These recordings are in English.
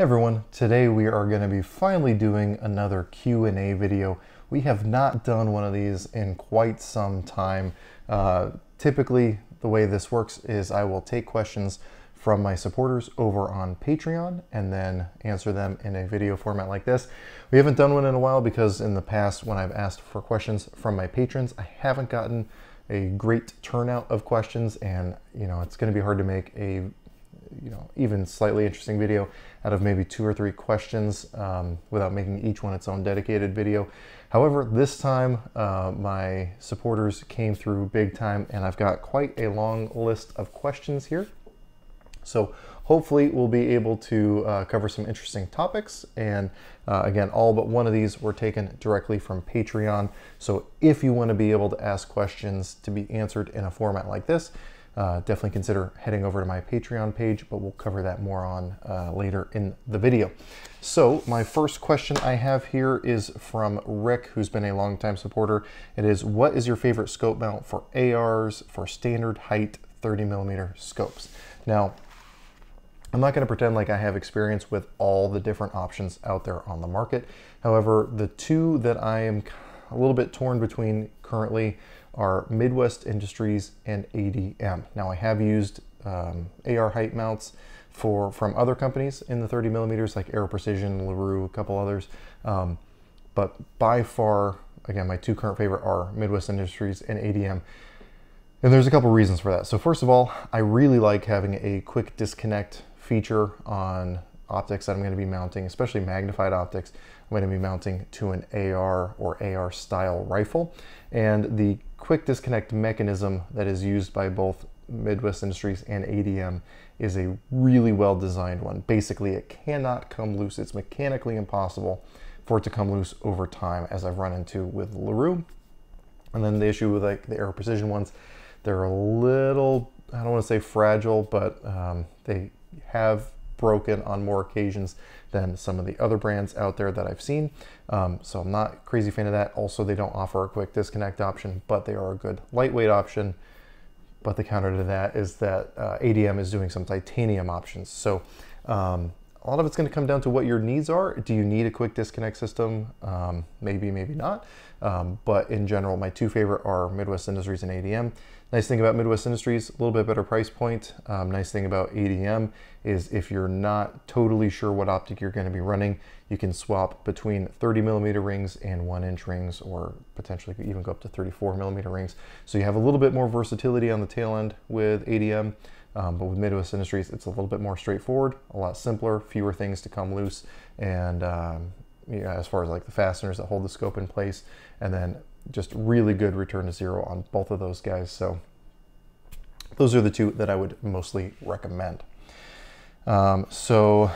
Everyone, today we are going to be finally doing another Q&A video. We have not done one of these in quite some time. Typically, the way this works is I will take questions from my supporters over on Patreon and then answer them in a video format like this. We haven't done one in a while because in the past when I've asked for questions from my patrons, I haven't gotten a great turnout of questions, and it's going to be hard to make a even slightly interesting video out of maybe 2 or 3 questions without making each one its own dedicated video. However, this time my supporters came through big time and I've got quite a long list of questions here. So hopefully we'll be able to cover some interesting topics, and again, all but one of these were taken directly from Patreon. So if you want to be able to ask questions to be answered in a format like this, definitely consider heading over to my Patreon page, but we'll cover that more on later in the video. So my first question I have here is from Rick, who's been a longtime supporter. It is, what is your favorite scope mount for ARs for standard height 30mm scopes? Now, I'm not going to pretend like I have experience with all the different options out there on the market. However, the two that I am a little bit torn between currently are Midwest Industries and ADM. Now, I have used AR height mounts from other companies in the 30mm, like Aero Precision, LaRue, a couple others. But by far, again, my two current favorite are Midwest Industries and ADM. And there's a couple reasons for that. So first of all, I really like having a quick disconnect feature on optics that I'm going to be mounting, especially magnified optics. I'm going to be mounting to an AR or AR style rifle. And the quick disconnect mechanism that is used by both Midwest Industries and ADM is a really well designed one. Basically, it cannot come loose. It's mechanically impossible for it to come loose over time, as I've run into with LaRue. And then the issue with like the Aero Precision ones, they're a little, I don't want to say fragile, but they have broken on more occasions than some of the other brands out there that I've seen. So I'm not a crazy fan of that. Also, they don't offer a quick disconnect option, but they are a good lightweight option. But the counter to that is that ADM is doing some titanium options. So a lot of it's going to come down to what your needs are. Do you need a quick disconnect system? Maybe, maybe not. But in general, my two favorite are Midwest Industries and ADM. Nice thing about Midwest Industries, a little bit better price point. Nice thing about ADM is if you're not totally sure what optic you're going to be running, you can swap between 30mm rings and 1-inch rings, or potentially even go up to 34mm rings. So you have a little bit more versatility on the tail end with ADM. But with Midwest Industries, it's a little bit more straightforward, a lot simpler, fewer things to come loose, and as far as like the fasteners that hold the scope in place, and then just really good return to zero on both of those guys. So those are the two that I would mostly recommend. I'm going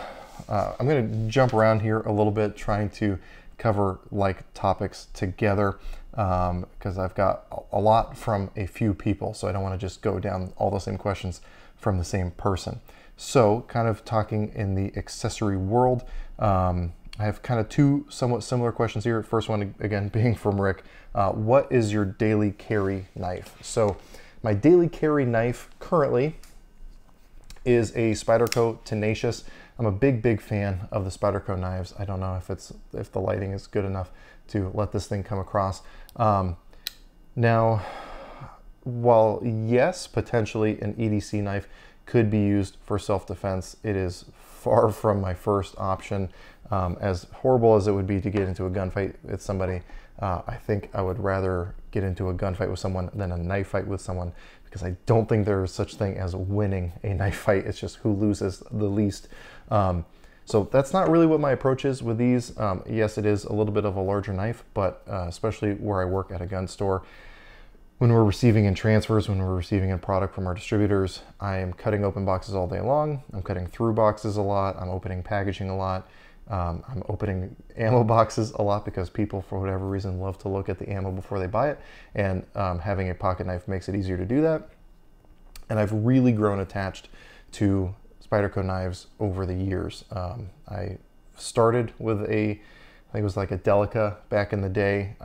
to jump around here a little bit, trying to cover like topics together, because I've got a lot from a few people, so I don't want to just go down all the same questions from the same person. So kind of talking in the accessory world, I have kind of two somewhat similar questions here. First one, again, being from Rick. What is your daily carry knife? So my daily carry knife currently is a Spyderco Tenacious. I'm a big fan of the Spyderco knives. I don't know if the lighting is good enough to let this thing come across. Now, while yes, potentially an EDC knife could be used for self-defense, it is far from my first option. As horrible as it would be to get into a gunfight with somebody, I think I would rather get into a gunfight with someone than a knife fight with someone, because I don't think there is such thing as winning a knife fight. It's just who loses the least. So that's not really what my approach is with these. Yes, it is a little bit of a larger knife, but especially where I work at a gun store, when we're receiving in transfers, when we're receiving in product from our distributors, I am cutting open boxes all day long. I'm cutting through boxes a lot. I'm opening packaging a lot. I'm opening ammo boxes a lot because people, for whatever reason, love to look at the ammo before they buy it. And having a pocket knife makes it easier to do that. And I've really grown attached to Spyderco knives over the years. I started with I think it was like a Delica back in the day.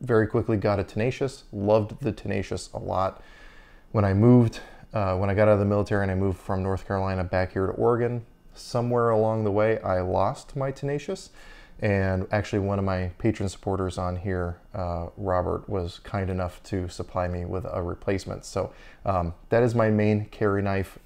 Very quickly got a Tenacious, loved the Tenacious a lot. When I moved, when I got out of the military and I moved from North Carolina back here to Oregon, somewhere along the way, I lost my Tenacious. And actually one of my Patron supporters on here, Robert, was kind enough to supply me with a replacement. So that is my main carry knife.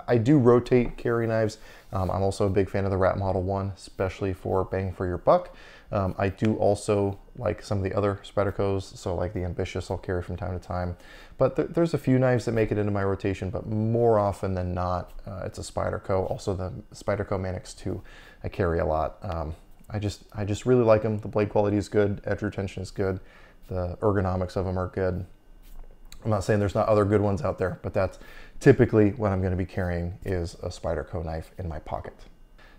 I do rotate carry knives. I'm also a big fan of the Rat Model 1, especially for bang for your buck. I do also like some of the other Spydercos, so like the Ambitious I'll carry from time to time. But there's a few knives that make it into my rotation, but more often than not, it's a Spyderco. Also the Spyderco Manix 2 I carry a lot. I just really like them. The blade quality is good, edge retention is good, the ergonomics of them are good. I'm not saying there's not other good ones out there, but that's typically what I'm going to be carrying is a Spyderco knife in my pocket.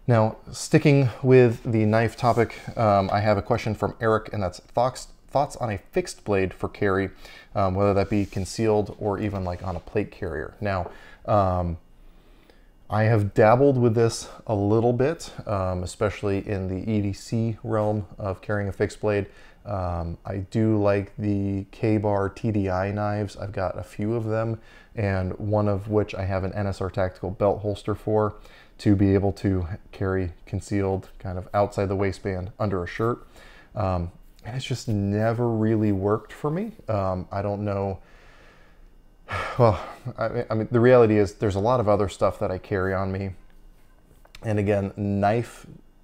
Now, sticking with the knife topic, I have a question from Eric, and that's thoughts on a fixed blade for carry, whether that be concealed or even like on a plate carrier. Now, I have dabbled with this a little bit, especially in the EDC realm of carrying a fixed blade. I do like the K-Bar TDI knives. I've got a few of them, and one of which I have an NSR Tactical belt holster for, to be able to carry concealed kind of outside the waistband under a shirt. And it's just never really worked for me. I don't know. Well, I mean, the reality is there's a lot of other stuff that I carry on me. And again,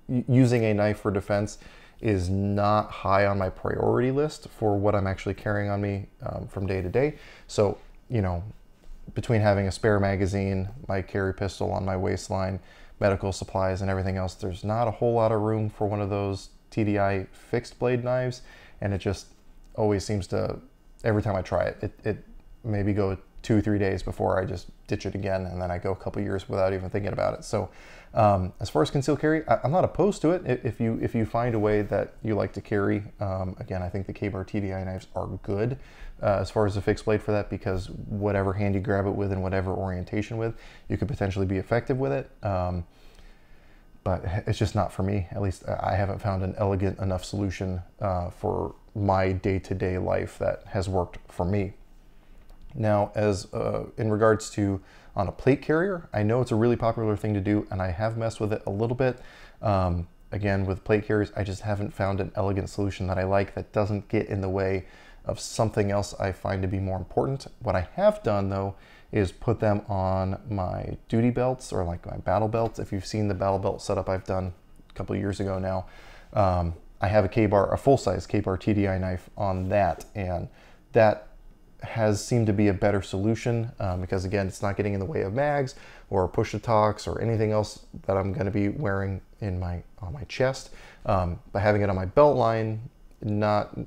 using a knife for defense is not high on my priority list for what I'm actually carrying on me from day to day. So, you know, between having a spare magazine, my carry pistol on my waistline, medical supplies and everything else, there's not a whole lot of room for one of those TDI fixed blade knives. And it just always seems to, every time I try it, it maybe go 2 or 3 days before I just ditch it again, and then I go a couple years without even thinking about it. So as far as concealed carry, I'm not opposed to it if you find a way that you like to carry. Again, I think the K-Bar TDI knives are good as far as a fixed blade for that, because whatever hand you grab it with and whatever orientation with, you could potentially be effective with it. But it's just not for me. At least I haven't found an elegant enough solution for my day-to-day life that has worked for me. Now, as in regards to on a plate carrier, I know it's a really popular thing to do, and I have messed with it a little bit. Again, with plate carriers, I just haven't found an elegant solution that I like that doesn't get in the way of something else I find to be more important. What I have done, though, is put them on my duty belts or like my battle belts. If you've seen the battle belt setup I've done a couple of years ago now, I have a K-Bar, a full-size K-Bar TDI knife on that, and that has seemed to be a better solution because, again, it's not getting in the way of mags or push-to-talks or anything else that I'm going to be wearing in on my chest. By having it on my belt line, not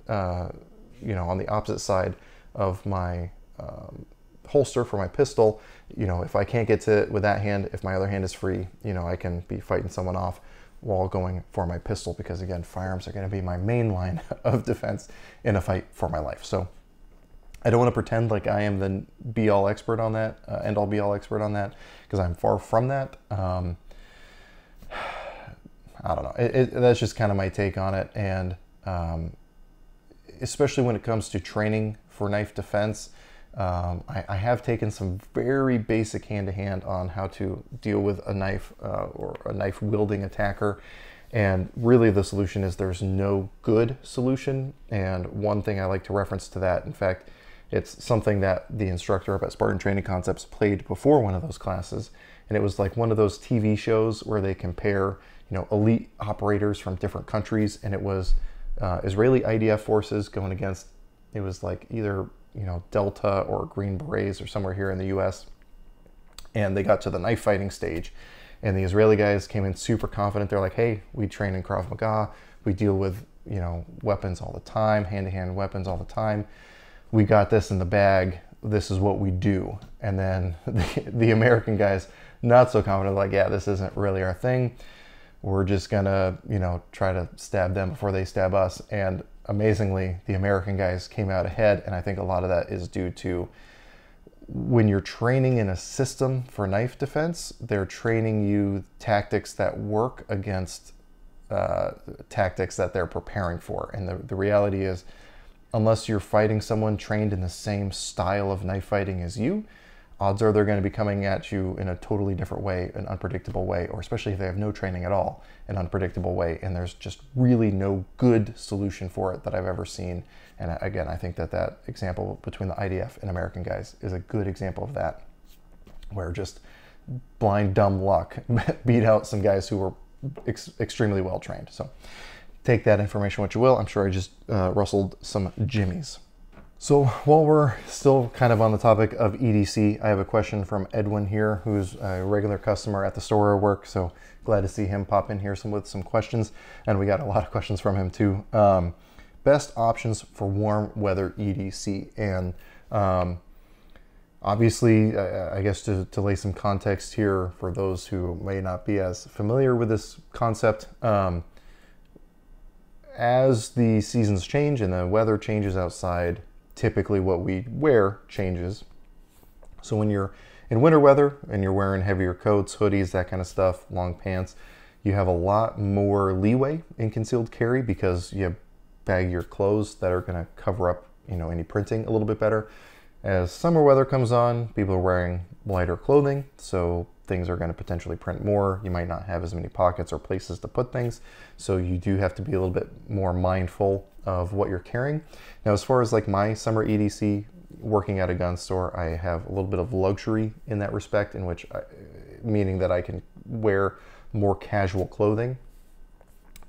you know, on the opposite side of my holster for my pistol, you know, if I can't get to it with that hand, if my other hand is free, you know, I can be fighting someone off while going for my pistol, because again, firearms are going to be my main line of defense in a fight for my life. So I don't want to pretend like I am the be-all expert on that, end-all be-all expert on that, because I'm far from that. I don't know. That's just kind of my take on it. And especially when it comes to training for knife defense, I have taken some very basic hand-to-hand on how to deal with a knife or a knife-wielding attacker. And really the solution is there's no good solution. And one thing I like to reference to that, in fact, it's something that the instructor up at Spartan Training Concepts played before one of those classes. And it was like one of those TV shows where they compare, you know, elite operators from different countries. And it was Israeli IDF forces going against, it was like either, you know, Delta or Green Berets or somewhere here in the US. And they got to the knife fighting stage. And the Israeli guys came in super confident. They're like, hey, we train in Krav Maga. We deal with, you know, weapons all the time, hand-to-hand weapons all the time. We got this in the bag. This is what we do. And then the American guys, not so confident, like, yeah, this isn't really our thing. We're just gonna, you know, try to stab them before they stab us. And amazingly, the American guys came out ahead. And I think a lot of that is due to when you're training in a system for knife defense, they're training you tactics that work against tactics that they're preparing for. And the reality is, unless you're fighting someone trained in the same style of knife fighting as you, odds are they're going to be coming at you in a totally different way, an unpredictable way, or especially if they have no training at all, an unpredictable way, and there's just really no good solution for it that I've ever seen. And again, I think that that example between the IDF and American guys is a good example of that, where just blind dumb luck beat out some guys who were extremely well trained. So take that information what you will. I'm sure I just rustled some jimmies. So while we're still kind of on the topic of EDC, I have a question from Edwin here, who's a regular customer at the store where I work. So glad to see him pop in here with some questions. And we got a lot of questions from him too. Best options for warm weather EDC. And obviously, I guess to lay some context here for those who may not be as familiar with this concept, as the seasons change and the weather changes outside, typically what we wear changes. So when you're in winter weather and you're wearing heavier coats, hoodies, that kind of stuff, long pants, you have a lot more leeway in concealed carry because you have baggier clothes that are going to cover up, you know, any printing a little bit better. As summer weather comes on, people are wearing lighter clothing, so things are going to potentially print more. You might not have as many pockets or places to put things, so you do have to be a little bit more mindful of what you're carrying. Now, as far as like my summer EDC, working at a gun store, I have a little bit of luxury in that respect, in which meaning that I can wear more casual clothing.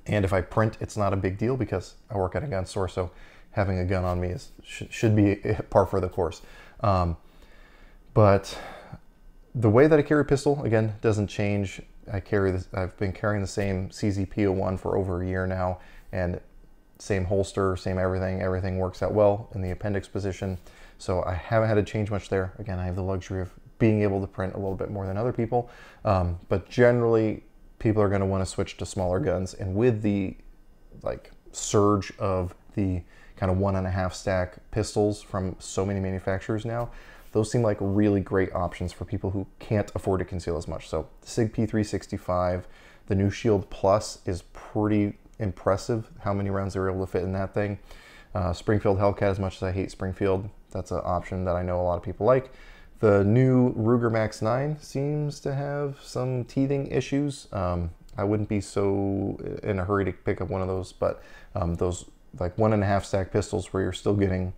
And if I print, it's not a big deal because I work at a gun store, so having a gun on me should be par for the course. But the way that I carry a pistol, again, doesn't change. I've been carrying the same CZ-P01 for over a year now, and same holster, same everything. Everything works out well in the appendix position. So I haven't had to change much there. Again, I have the luxury of being able to print a little bit more than other people. But generally, people are gonna wanna switch to smaller guns. And with the like surge of the kind of 1.5 stack pistols from so many manufacturers now, those seem like really great options for people who can't afford to conceal as much. So SIG P365, the new Shield Plus is pretty impressive how many rounds they're able to fit in that thing. Springfield Hellcat, as much as I hate Springfield, that's an option that I know a lot of people like. The new Ruger Max 9 seems to have some teething issues. I wouldn't be so in a hurry to pick up one of those, but those like 1.5 stack pistols where you're still getting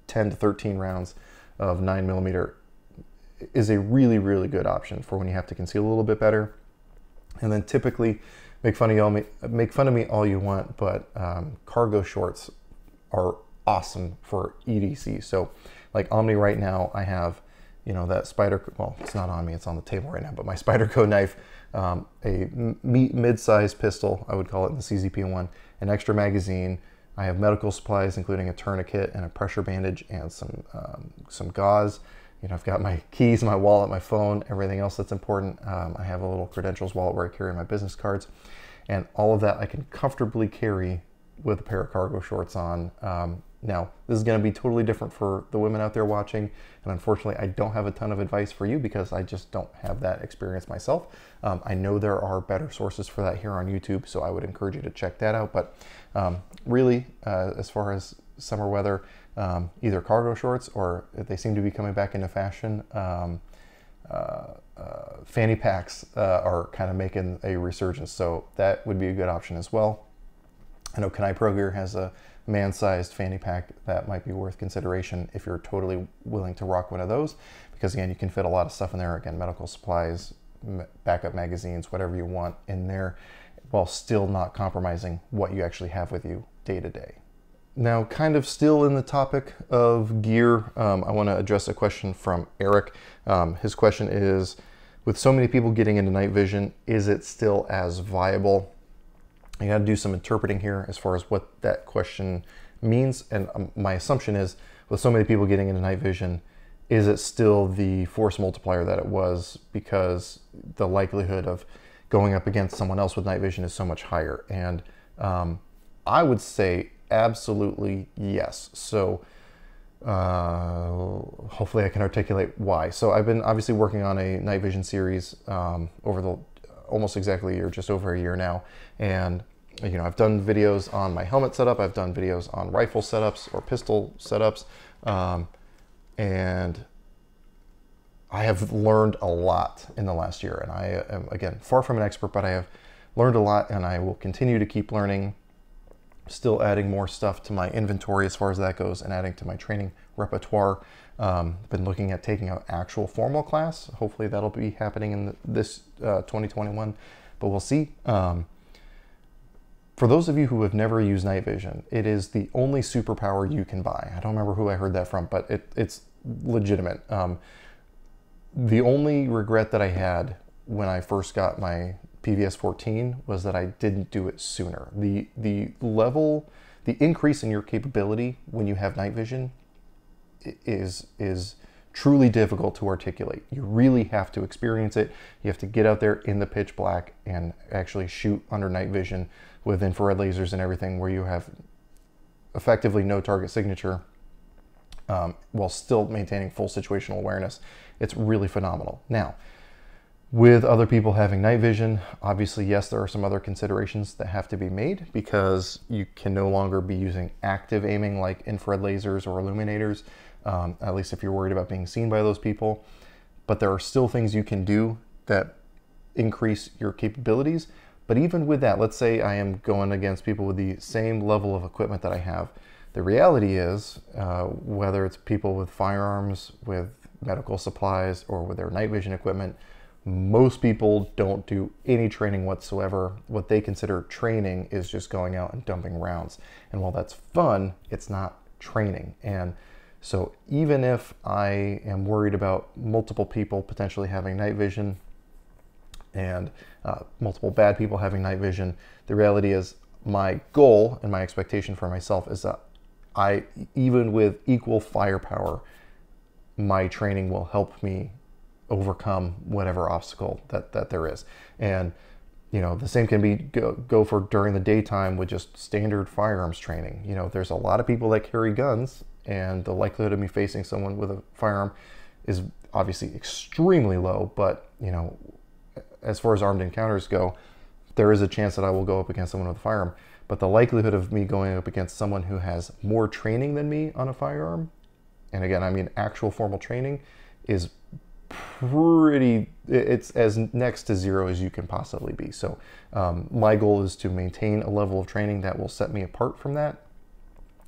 10 to 13 rounds of 9mm is a really, really good option for when you have to conceal a little bit better. And then typically, make fun of me all you want, but cargo shorts are awesome for EDC. So like on me right now, I have, you know, that well, it's not on me, it's on the table right now, but my Spyderco knife, a mid-sized pistol, I would call it, in the CZ-P01, an extra magazine. I have medical supplies, including a tourniquet and a pressure bandage and some gauze. You know, I've got my keys, my wallet, my phone, everything else that's important. I have a little credentials wallet where I carry my business cards, and all of that I can comfortably carry with a pair of cargo shorts on. Now, this is going to be totally different for the women out there watching, and unfortunately, I don't have a ton of advice for you because I just don't have that experience myself. I know there are better sources for that here on YouTube, so I would encourage you to check that out. But really, as far as summer weather, either cargo shorts, or if they seem to be coming back into fashion, fanny packs are kind of making a resurgence, so that would be a good option as well. I know Kenai Pro Gear has a man-sized fanny pack that might be worth consideration if you're totally willing to rock one of those, because again, you can fit a lot of stuff in there. Again, medical supplies, backup magazines, whatever you want in there, while still not compromising what you actually have with you day to day. Now, kind of still in the topic of gear, I want to address a question from Eric. His question is, with so many people getting into night vision, is it still as viable? I got to do some interpreting here as far as what that question means. And my assumption is, with so many people getting into night vision, is it still the force multiplier that it was, because the likelihood of going up against someone else with night vision is so much higher? And I would say absolutely yes. So hopefully I can articulate why. So I've been obviously working on a night vision series over the almost exactly a year, just over a year now. And you know, I've done videos on my helmet setup, I've done videos on rifle setups or pistol setups, and I have learned a lot in the last year, and I am, again, far from an expert, but I have learned a lot, and I will continue to keep learning, still adding more stuff to my inventory as far as that goes, and adding to my training repertoire. Been looking at taking an actual formal class. Hopefully that'll be happening in this 2021, but we'll see. For those of you who have never used night vision, it is the only superpower you can buy. I don't remember who I heard that from, but it's legitimate. The only regret that I had when I first got my PVS 14 was that I didn't do it sooner. The increase in your capability when you have night vision is truly difficult to articulate. You really have to experience it. You have to get out there in the pitch black and actually shoot under night vision with infrared lasers and everything, where you have effectively no target signature while still maintaining full situational awareness. It's really phenomenal. Now, with other people having night vision, obviously, yes, there are some other considerations that have to be made, because you can no longer be using active aiming like infrared lasers or illuminators, at least if you're worried about being seen by those people. But there are still things you can do that increase your capabilities. But even with that, let's say I am going against people with the same level of equipment that I have. The reality is, whether it's people with firearms, with medical supplies, or with their night vision equipment, most people don't do any training whatsoever. What they consider training is just going out and dumping rounds. And while that's fun, it's not training. And so even if I am worried about multiple people potentially having night vision and multiple bad people having night vision, the reality is my goal and my expectation for myself is that even with equal firepower, my training will help me overcome whatever obstacle that there is. And you know, the same can be go for during the daytime with just standard firearms training. You know, there's a lot of people that carry guns, and the likelihood of me facing someone with a firearm is obviously extremely low. But you know, as far as armed encounters go, there is a chance that I will go up against someone with a firearm. But the likelihood of me going up against someone who has more training than me on a firearm, and again, I mean actual formal training, is it's as next to zero as you can possibly be. So my goal is to maintain a level of training that will set me apart from that.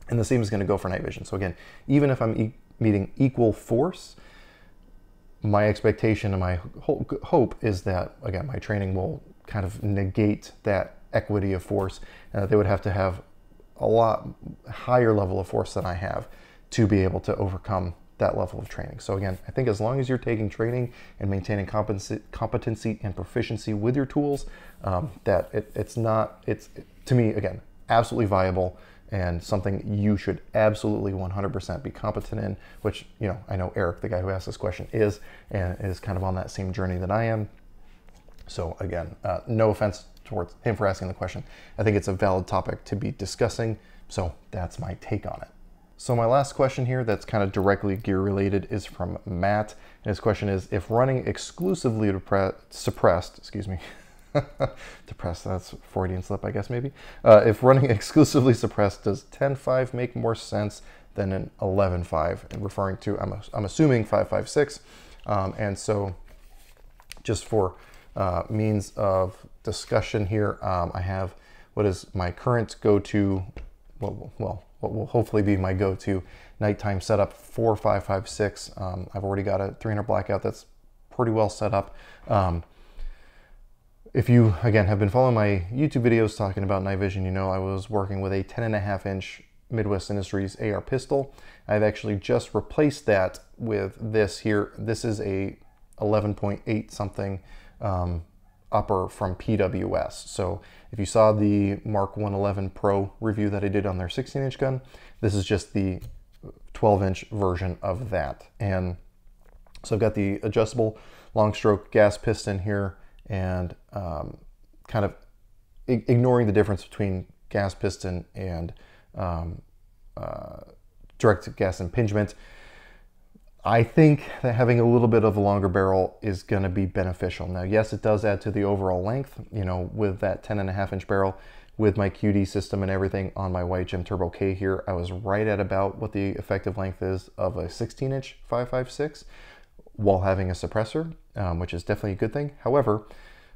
And the same is going to go for night vision. So again, even if I'm meeting equal force, my expectation and my hope is that, again, my training will kind of negate that equity of force. They would have to have a lot higher level of force than I have to be able to overcome that level of training. So again, I think as long as you're taking training and maintaining competency and proficiency with your tools, that it's to me, again, absolutely viable and something you should absolutely 100% be competent in, which, you know, I know Eric, the guy who asked this question, is, and is kind of on that same journey that I am. So again, no offense towards him for asking the question. I think it's a valid topic to be discussing. So that's my take on it. So my last question here that's kind of directly gear related is from Matt. And his question is, if running exclusively suppressed, excuse me, depressed, that's Freudian slip, I guess, maybe. If running exclusively suppressed, does 10.5 make more sense than an 11.5? And referring to, I'm assuming 5.56. And so just for means of discussion here, I have what is my current go-to, what will hopefully be my go-to nighttime setup for 5.56. I've already got a 300 blackout that's pretty well set up. If you, again, have been following my YouTube videos talking about night vision, you know I was working with a 10.5-inch Midwest Industries AR pistol. I've actually just replaced that with this here. This is a 11.8 something upper from PWS. So if you saw the Mark 111 Pro review that I did on their 16-inch gun, this is just the 12-inch version of that. And so I've got the adjustable long stroke gas piston here, and kind of ignoring the difference between gas piston and direct gas impingement. I think that having a little bit of a longer barrel is going to be beneficial. Now, yes, it does add to the overall length, you know, with that 10.5-inch barrel, with my QD system and everything on my White Gem Turbo K here, I was right at about what the effective length is of a 16-inch 5.56. while having a suppressor, which is definitely a good thing. However,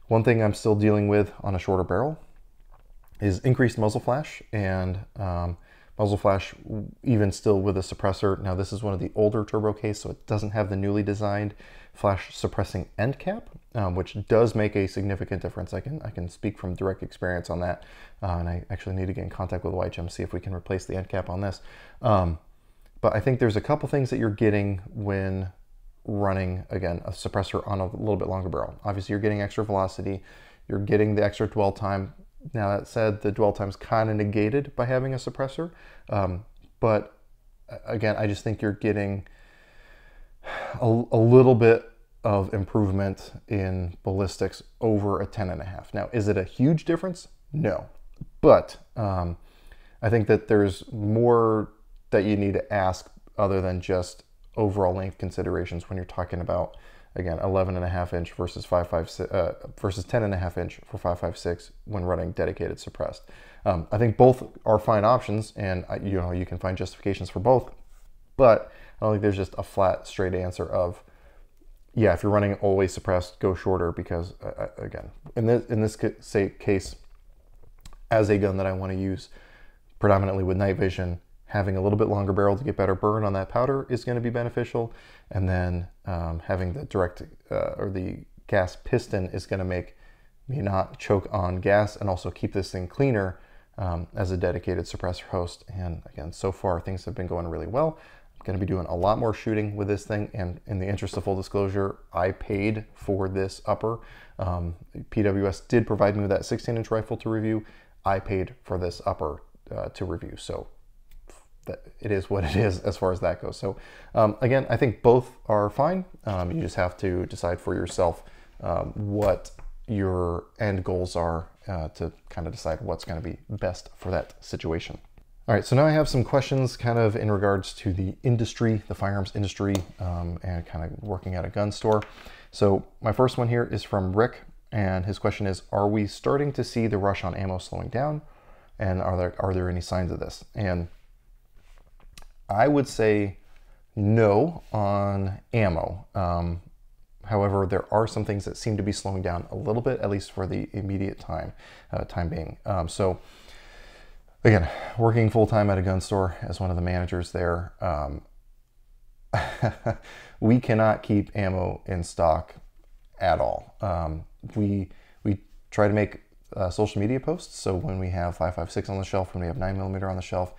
one thing I'm still dealing with on a shorter barrel is increased muzzle flash, and muzzle flash even still with a suppressor. Now this is one of the older turbo case, so it doesn't have the newly designed flash suppressing end cap, which does make a significant difference. I can speak from direct experience on that, and I actually need to get in contact with YHM, see if we can replace the end cap on this. But I think there's a couple things that you're getting when running, again, a suppressor on a little bit longer barrel. Obviously, you're getting extra velocity, you're getting the extra dwell time. Now that said, the dwell time's kind of negated by having a suppressor, but again, I just think you're getting a little bit of improvement in ballistics over a 10.5. Now, is it a huge difference? No, but I think that there's more that you need to ask other than just overall length considerations when you're talking about, again, 11.5 inch versus 5.56 versus 10.5 inch for 5.56 when running dedicated suppressed. I think both are fine options, and you can find justifications for both, but I don't think there's just a flat, straight answer of, yeah, if you're running always suppressed, go shorter, because again, in this case, as a gun that I want to use predominantly with night vision, having a little bit longer barrel to get better burn on that powder is going to be beneficial. And then having the direct or the gas piston is going to make me not choke on gas and also keep this thing cleaner as a dedicated suppressor host. And again, so far things have been going really well. I'm going to be doing a lot more shooting with this thing. And in the interest of full disclosure, I paid for this upper. PWS did provide me with that 16-inch rifle to review. I paid for this upper to review. So that it is what it is as far as that goes. So again, I think both are fine. You just have to decide for yourself what your end goals are to kind of decide what's going to be best for that situation. All right, so now I have some questions kind of in regards to the industry, the firearms industry, and kind of working at a gun store. So my first one here is from Rick, and his question is, are we starting to see the rush on ammo slowing down? And are there any signs of this? And I would say no on ammo. However, there are some things that seem to be slowing down a little bit, at least for the immediate time being. So again, working full-time at a gun store as one of the managers there, we cannot keep ammo in stock at all. We try to make social media posts. So when we have 5.56 on the shelf, when we have 9mm on the shelf,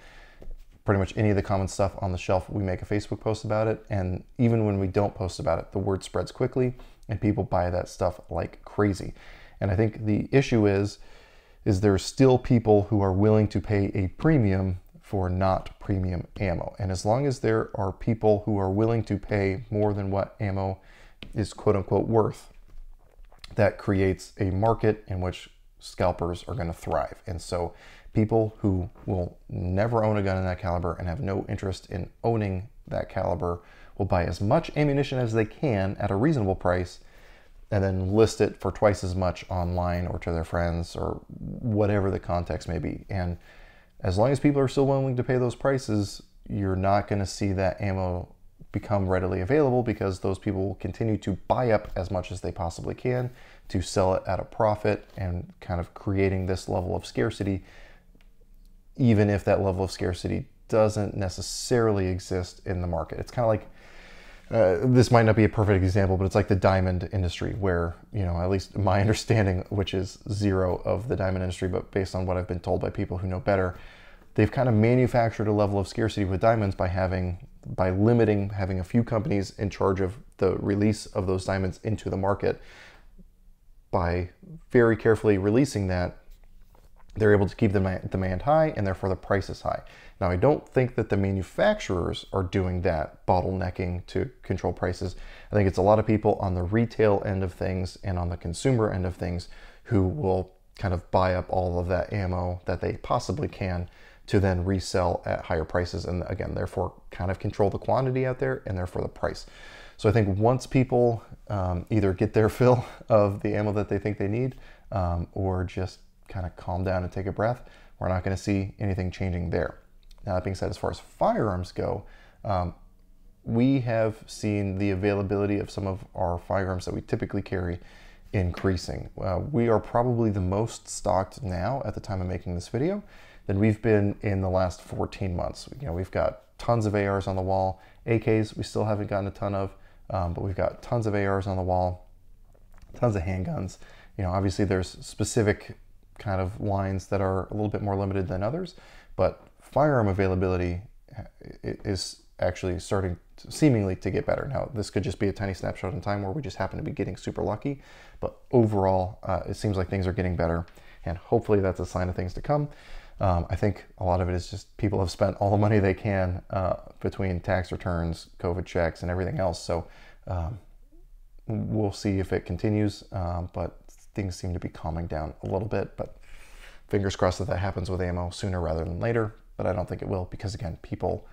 pretty much any of the common stuff on the shelf, we make a Facebook post about it. And even when we don't post about it, the word spreads quickly and people buy that stuff like crazy. And I think the issue is there's still people who are willing to pay a premium for not premium ammo. And as long as there are people who are willing to pay more than what ammo is quote unquote worth, that creates a market in which scalpers are going to thrive. And so people who will never own a gun in that caliber and have no interest in owning that caliber will buy as much ammunition as they can at a reasonable price and then list it for twice as much online or to their friends or whatever the context may be. And as long as people are still willing to pay those prices, you're not going to see that ammo become readily available, because those people will continue to buy up as much as they possibly can to sell it at a profit, and kind of creating this level of scarcity, even if that level of scarcity doesn't necessarily exist in the market. It's kind of like, this might not be a perfect example, but it's like the diamond industry where, you know, at least my understanding, which is zero of the diamond industry, but based on what I've been told by people who know better, they've kind of manufactured a level of scarcity with diamonds by having a few companies in charge of the release of those diamonds into the market. By very carefully releasing that, they're able to keep the demand high, and therefore the price is high. Now, I don't think that the manufacturers are doing that, bottlenecking to control prices. I think it's a lot of people on the retail end of things and on the consumer end of things who will kind of buy up all of that ammo that they possibly can to then resell at higher prices, and again, therefore kind of control the quantity out there and therefore the price. So I think once people either get their fill of the ammo that they think they need, or just kind of calm down and take a breath, we're not going to see anything changing there. Now, that being said, as far as firearms go, we have seen the availability of some of our firearms that we typically carry increasing. We are probably the most stocked now at the time of making this video than we've been in the last 14 months. You know, we've got tons of ARs on the wall. AKs we still haven't gotten a ton of, but we've got tons of ARs on the wall, tons of handguns. You know, obviously there's specific kind of lines that are a little bit more limited than others, but firearm availability is actually starting seemingly to get better. Now, this could just be a tiny snapshot in time where we just happen to be getting super lucky, but overall, it seems like things are getting better, and hopefully that's a sign of things to come. I think a lot of it is just people have spent all the money they can between tax returns, COVID checks, and everything else. So we'll see if it continues, but things seem to be calming down a little bit. But fingers crossed that that happens with ammo sooner rather than later. But I don't think it will, because again, people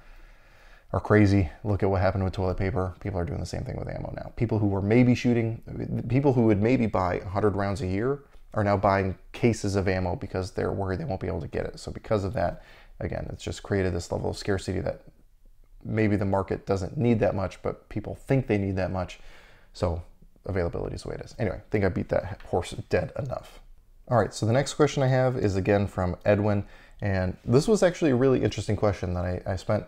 are crazy. Look at what happened with toilet paper. People are doing the same thing with ammo now. People who were maybe shooting, people who would maybe buy 100 rounds a year are now buying cases of ammo because they're worried they won't be able to get it. So because of that, again, it's just created this level of scarcity that maybe the market doesn't need that much, but people think they need that much. So availability is the way it is. Anyway, I think I beat that horse dead enough. All right, so the next question I have is again from Edwin. And this was actually a really interesting question that I spent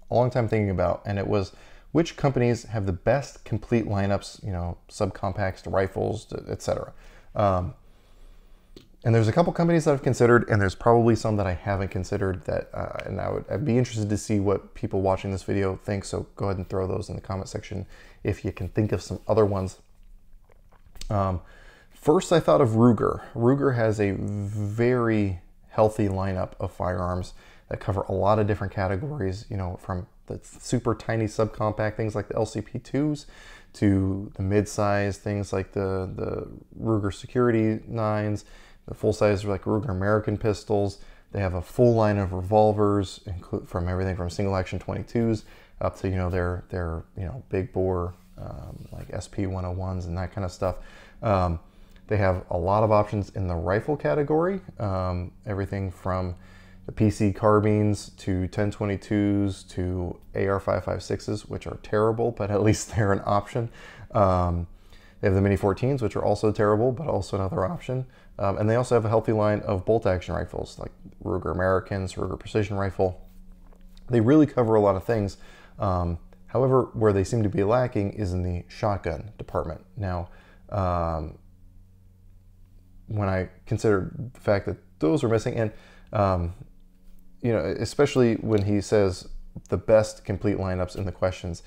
a long time thinking about. And it was, which companies have the best complete lineups, you know, subcompacts to rifles, etc. And there's a couple companies that I've considered, and there's probably some that I haven't considered that, and I'd be interested to see what people watching this video think. So go ahead and throw those in the comment section if you can think of some other ones. First, I thought of Ruger. Ruger has a very healthy lineup of firearms that cover a lot of different categories, you know, from the super tiny subcompact things like the LCP2s to the mid-size things like the Ruger Security 9s, the full-size like Ruger American pistols. They have a full line of revolvers, from everything from single-action 22s up to, you know, their you know, big bore like SP 101s and that kind of stuff. They have a lot of options in the rifle category, everything from the PC carbines to 1022s to AR 5.56s, which are terrible, but at least they're an option. They have the Mini 14s, which are also terrible, but also another option. And they also have a healthy line of bolt-action rifles, like Ruger Americans, Ruger Precision Rifle. They really cover a lot of things. However, where they seem to be lacking is in the shotgun department. Now, when I considered the fact that those are missing, and you know, especially when he says the best complete lineups in the questions,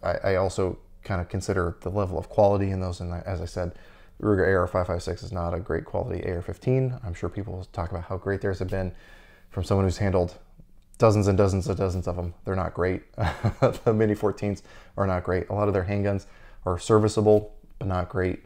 I also kind of consider the level of quality in those. And as I said, Ruger AR 5.56 is not a great quality AR-15. I'm sure people will talk about how great theirs have been from someone who's handled dozens and dozens and dozens of them. They're not great. The Mini 14s are not great. A lot of their handguns are serviceable, but not great.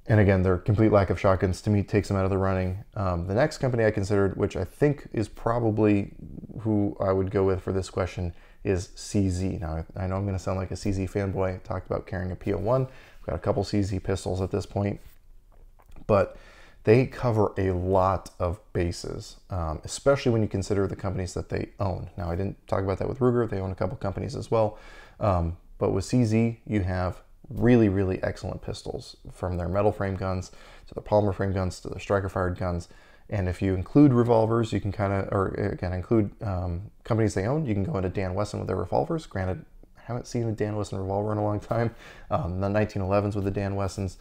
And again, their complete lack of shotguns to me takes them out of the running. The next company I considered, which I think is probably who I would go with for this question, is CZ. Now, I know I'm going to sound like a CZ fanboy. I talked about carrying a PO1. I've got a couple CZ pistols at this point, but they cover a lot of bases, especially when you consider the companies that they own. Now, I didn't talk about that with Ruger. They own a couple companies as well. But with CZ, you have really, really excellent pistols, from their metal frame guns to the polymer frame guns to the striker fired guns. And if you include revolvers, you can kind of, or again, include companies they own, you can go into Dan Wesson with their revolvers. Granted, I haven't seen a Dan Wesson revolver in a long time. The 1911s with the Dan Wessons.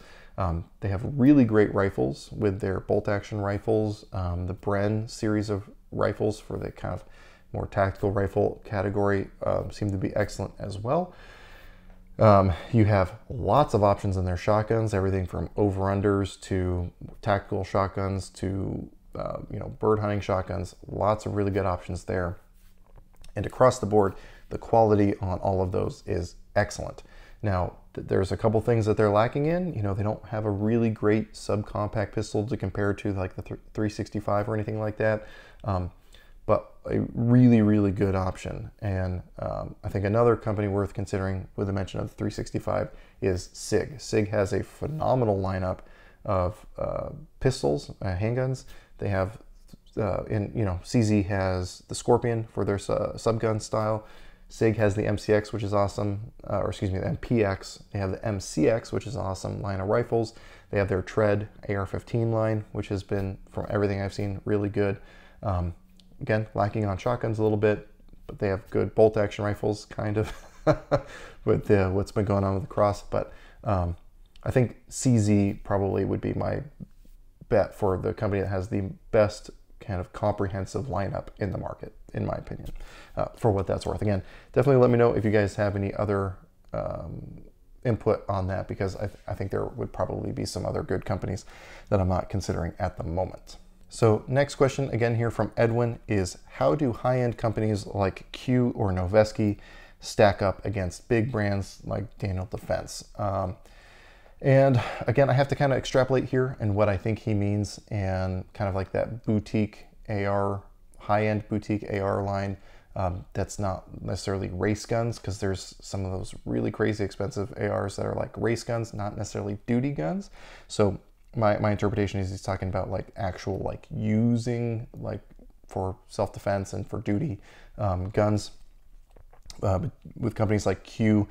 They have really great rifles with their bolt-action rifles. The Bren series of rifles for the kind of more tactical rifle category seem to be excellent as well. You have lots of options in their shotguns, everything from over-unders to tactical shotguns to you know, bird hunting shotguns. Lots of really good options there. And across the board, the quality on all of those is excellent. Now, there's a couple things that they're lacking in. You know, they don't have a really great subcompact pistol to compare to like the 365 or anything like that. But a really, really good option. And I think another company worth considering with the mention of the 365 is SIG. SIG has a phenomenal lineup of pistols, handguns. They have, you know, CZ has the Scorpion for their subgun style. SIG has the MCX, which is awesome, or excuse me, the MPX. They have the MCX, which is an awesome line of rifles. They have their Tread AR-15 line, which has been, from everything I've seen, really good. Again, lacking on shotguns a little bit, but they have good bolt-action rifles, kind of, with what's been going on with the Cross. But I think CZ probably would be my bet for the company that has the best kind of comprehensive lineup in the market, in my opinion, for what that's worth. Again, definitely let me know if you guys have any other input on that, because I think there would probably be some other good companies that I'm not considering at the moment. So next question, again here from Edwin, is how do high-end companies like Q or Noveske stack up against big brands like Daniel Defense? And again, I have to kind of extrapolate here and what I think he means, and kind of like that boutique AR, high-end boutique AR line that's not necessarily race guns, because there's some of those really crazy expensive ARs that are like race guns, not necessarily duty guns. So my interpretation is he's talking about like actual like using like for self-defense and for duty guns, with companies like Q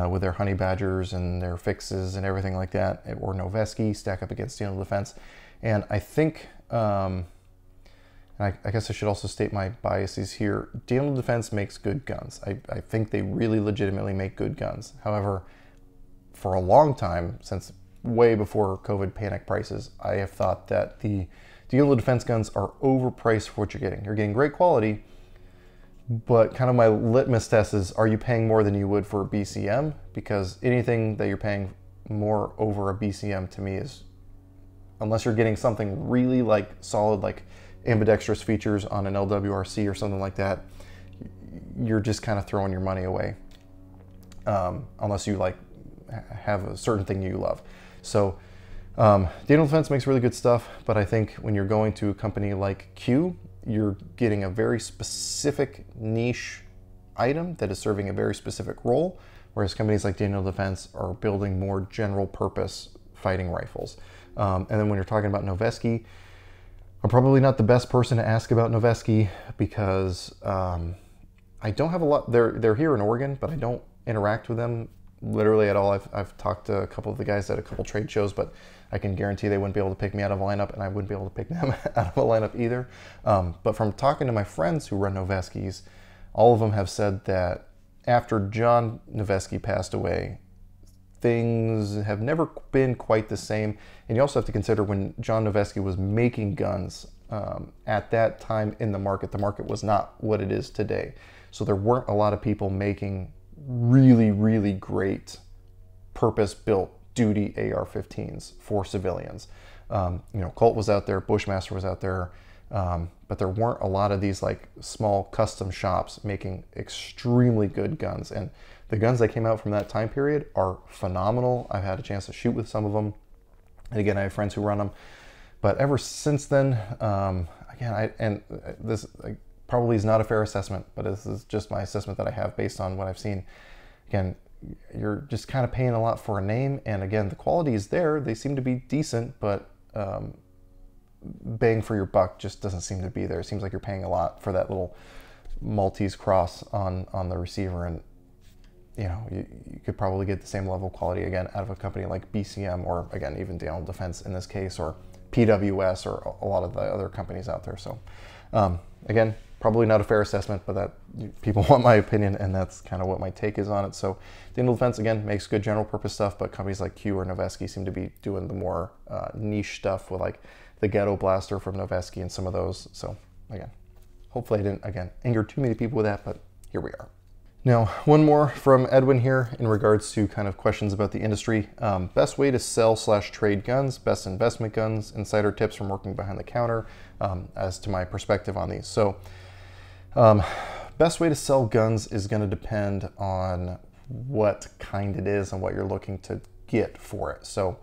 with their Honey Badgers and their Fixes and everything like that, or Noveske stack up against Daniel Defense. And I think, I guess I should also state my biases here. Daniel Defense makes good guns. I think they really legitimately make good guns. However, for a long time, since way before COVID panic prices, I have thought that the Daniel Defense guns are overpriced for what you're getting. You're getting great quality, but kind of my litmus test is, are you paying more than you would for a BCM? Because anything that you're paying more over a BCM to me is, unless you're getting something really like solid, like ambidextrous features on an LWRC or something like that, you're just kind of throwing your money away, unless you like have a certain thing you love. So Daniel Defense makes really good stuff, but I think when you're going to a company like Q, you're getting a very specific niche item that is serving a very specific role, whereas companies like Daniel Defense are building more general purpose fighting rifles. And then when you're talking about Noveske, I'm probably not the best person to ask about Noveske, because I don't have a lot. They're here in Oregon, but I don't interact with them literally at all. I've talked to a couple of the guys at a couple trade shows, but I can guarantee they wouldn't be able to pick me out of a lineup, and I wouldn't be able to pick them out of a lineup either. But from talking to my friends who run Noveskes, all of them have said that after John Noveske passed away, things have never been quite the same. And you also have to consider, when John Noveske was making guns, at that time in the market was not what it is today. So there weren't a lot of people making really, really great purpose-built duty AR-15s for civilians. You know, Colt was out there, Bushmaster was out there, but there weren't a lot of these like small custom shops making extremely good guns. And the guns that came out from that time period are phenomenal. I've had a chance to shoot with some of them, and again, I have friends who run them. But ever since then, again, this probably is not a fair assessment, but this is just my assessment that I have based on what I've seen. Again, you're just kind of paying a lot for a name, and again, the quality is there. They seem to be decent, but bang for your buck just doesn't seem to be there. It seems like you're paying a lot for that little Maltese cross on the receiver, and you know, you could probably get the same level of quality again out of a company like BCM, or again, even Daniel Defense in this case, or PWS, or a lot of the other companies out there. So again, probably not a fair assessment, but that people want my opinion, and that's kind of what my take is on it. So Daniel Defense, again, makes good general purpose stuff, but companies like Q or Noveske seem to be doing the more niche stuff, with like the Ghetto Blaster from Noveske and some of those. So again, hopefully I didn't, again, anger too many people with that, but here we are. Now, one more from Edwin here in regards to kind of questions about the industry. Best way to sell/trade guns, best investment guns, insider tips from working behind the counter, as to my perspective on these. So best way to sell guns is going to depend on what kind it is and what you're looking to get for it. So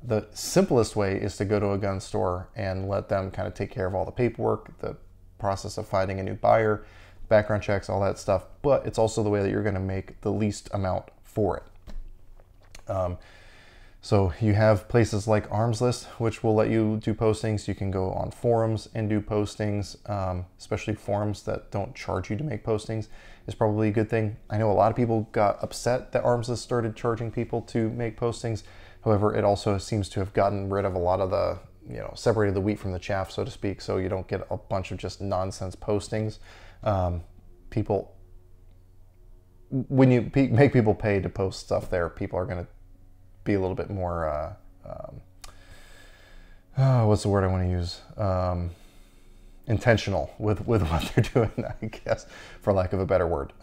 the simplest way is to go to a gun store and let them kind of take care of all the paperwork, the process of finding a new buyer, background checks, all that stuff. But it's also the way that you're going to make the least amount for it. So you have places like Arms List, which will let you do postings. You can go on forums and do postings, especially forums that don't charge you to make postings is probably a good thing. I know a lot of people got upset that Arms List started charging people to make postings. However, it also seems to have gotten rid of a lot of the, separated the wheat from the chaff, so to speak, so you don't get a bunch of just nonsense postings. When you make people pay to post stuff there, people are going to be a little bit more, what's the word I want to use? Intentional with what they're doing, I guess, for lack of a better word.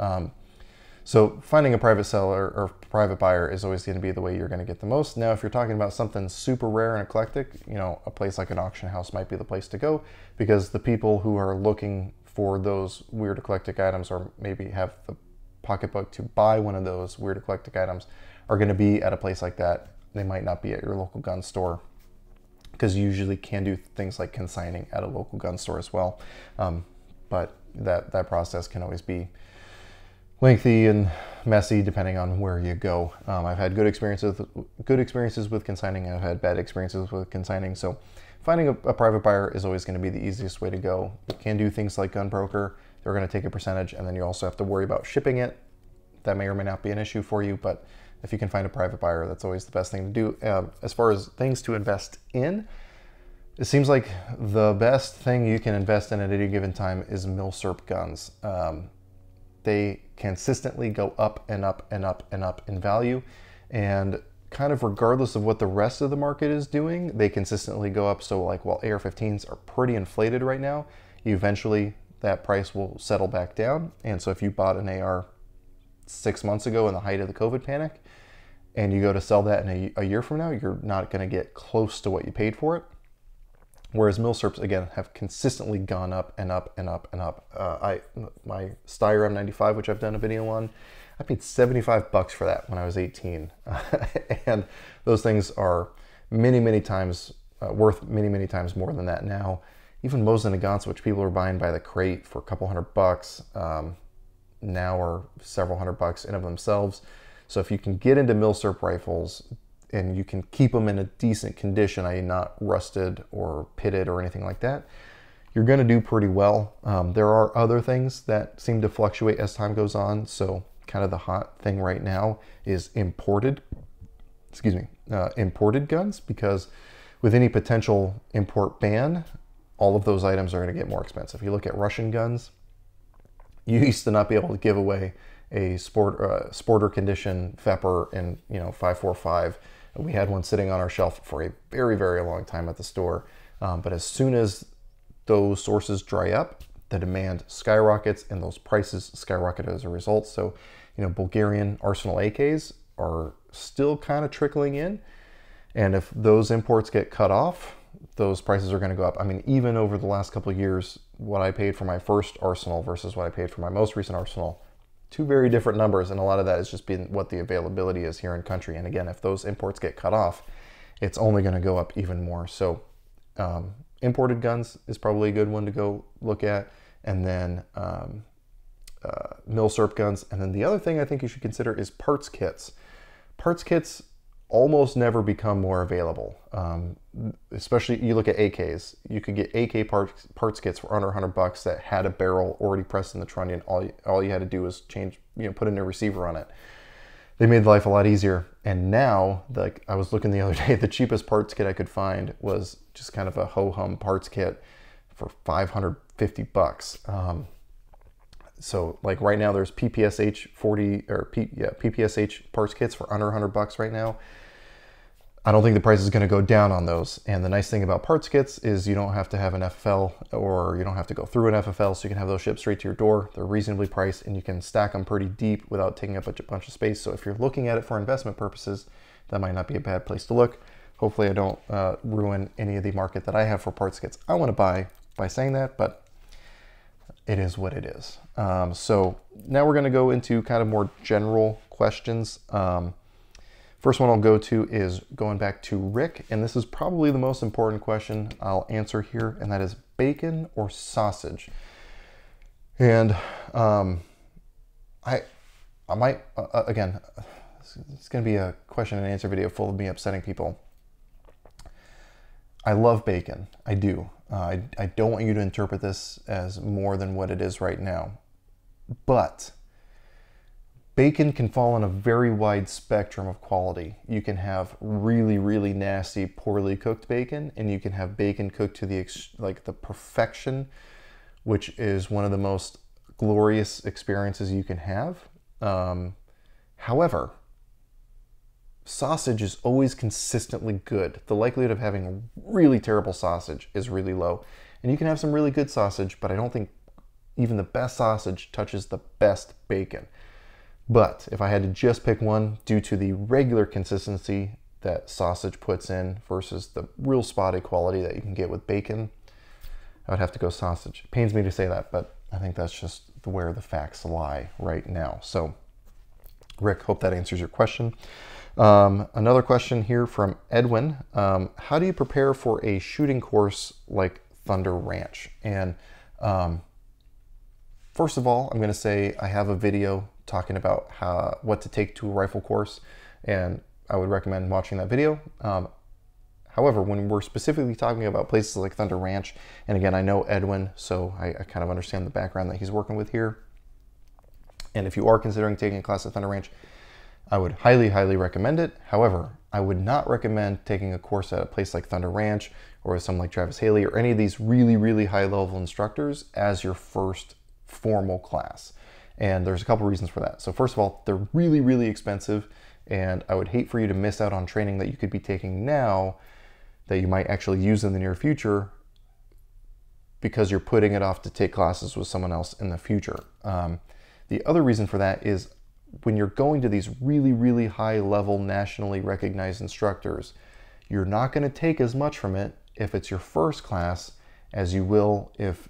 So finding a private seller or private buyer is always going to be the way you're going to get the most. Now, if you're talking about something super rare and eclectic, a place like an auction house might be the place to go, because the people who are looking for those weird eclectic items, or maybe have the pocketbook to buy one of those weird eclectic items, are going to be at a place like that. They might not be at your local gun store, because you usually can do things like consigning at a local gun store as well. But that process can always be lengthy and messy depending on where you go. I've had good experiences with consigning. I've had bad experiences with consigning. So finding a private buyer is always going to be the easiest way to go. You can do things like gun broker. They're going to take a percentage, and then you also have to worry about shipping it. That may or may not be an issue for you, but if you can find a private buyer, that's always the best thing to do. As far as things to invest in, it seems like the best thing you can invest in at any given time is milsurp guns. They consistently go up and up and up and up in value, and kind of regardless of what the rest of the market is doing, they consistently go up. So like, while AR-15s are pretty inflated right now, eventually that price will settle back down. And so if you bought an AR 6 months ago in the height of the COVID panic, and you go to sell that in a year from now, you're not going to get close to what you paid for it. Whereas milsurps, again, have consistently gone up and up and up and up. My Steyr M95, which I've done a video on, I paid $75 for that when I was 18. And those things are many times worth many times more than that now. Even Mosin and Nagants, which people are buying by the crate for a couple $100, now are several $100 in of themselves. So if you can get into milsurp rifles and you can keep them in a decent condition, i.e. not rusted or pitted or anything like that, you're going to do pretty well. There are other things that seem to fluctuate as time goes on. So kind of the hot thing right now is imported guns, because with any potential import ban, all of those items are going to get more expensive. You look at Russian guns, you used to not be able to give away a sporter condition Fepper in 545. We had one sitting on our shelf for a very long time at the store. But as soon as those sources dry up, the demand skyrockets and those prices skyrocket as a result. So, Bulgarian Arsenal AKs are still kind of trickling in. And if those imports get cut off, those prices are going to go up. I mean, even over the last couple of years, what I paid for my first Arsenal versus what I paid for my most recent Arsenal, two very different numbers, and a lot of that is just being what the availability is here in country. And again, if those imports get cut off, it's only going to go up even more. So imported guns is probably a good one to go look at, and then milsurp guns. And then the other thing I think you should consider is parts kits. Parts kits almost never become more available. Especially you look at AKs, you could get AK parts kits for under $100 that had a barrel already pressed in the trunnion. All you had to do was change, put a new receiver on it. They made life a lot easier. And now, like I was looking the other day, the cheapest parts kit I could find was just kind of a ho-hum parts kit for $550. So like right now there's PPSH PPSH parts kits for under $100 right now. I don't think the price is going to go down on those. And the nice thing about parts kits is you don't have to have an FFL, or you don't have to go through an FFL, so you can have those shipped straight to your door. They're reasonably priced, and you can stack them pretty deep without taking up a bunch of space. So if you're looking at it for investment purposes, that might not be a bad place to look. Hopefully I don't ruin any of the market that I have for parts kits I want to buy by saying that, but it is what it is. So now we're going to go into kind of more general questions. First one I'll go to is going back to Rick, and this is probably the most important question I'll answer here, and that is bacon or sausage. And I might, again, it's going to be a question and answer video full of me upsetting people. I love bacon. I do. I don't want you to interpret this as more than what it is right now. But bacon can fall in a very wide spectrum of quality. You can have really, really nasty, poorly cooked bacon, and you can have bacon cooked to the perfection, which is one of the most glorious experiences you can have. However, sausage is always consistently good. The likelihood of having a really terrible sausage is really low. And you can have some really good sausage, but I don't think even the best sausage touches the best bacon. But if I had to just pick one, due to the regular consistency that sausage puts in versus the real spotty quality that you can get with bacon, I would have to go sausage. It pains me to say that, but I think that's just where the facts lie right now. So, Rick, hope that answers your question. Another question here from Edwin. How do you prepare for a shooting course like Thunder Ranch? And first of all, I'm going to say I have a video talking about what to take to a rifle course, and I would recommend watching that video. However, when we're specifically talking about places like Thunder Ranch, and again, I know Edwin, so I kind of understand the background that he's working with here. And if you are considering taking a class at Thunder Ranch, I would highly, highly recommend it. However, I would not recommend taking a course at a place like Thunder Ranch or with someone like Travis Haley or any of these really, really high-level instructors as your first formal class. And there's a couple reasons for that. So first of all, they're really, really expensive, and I would hate for you to miss out on training that you could be taking now that you might actually use in the near future because you're putting it off to take classes with someone else in the future. The other reason for that is when you're going to these really, really high-level, nationally recognized instructors, you're not going to take as much from it if it's your first class as you will if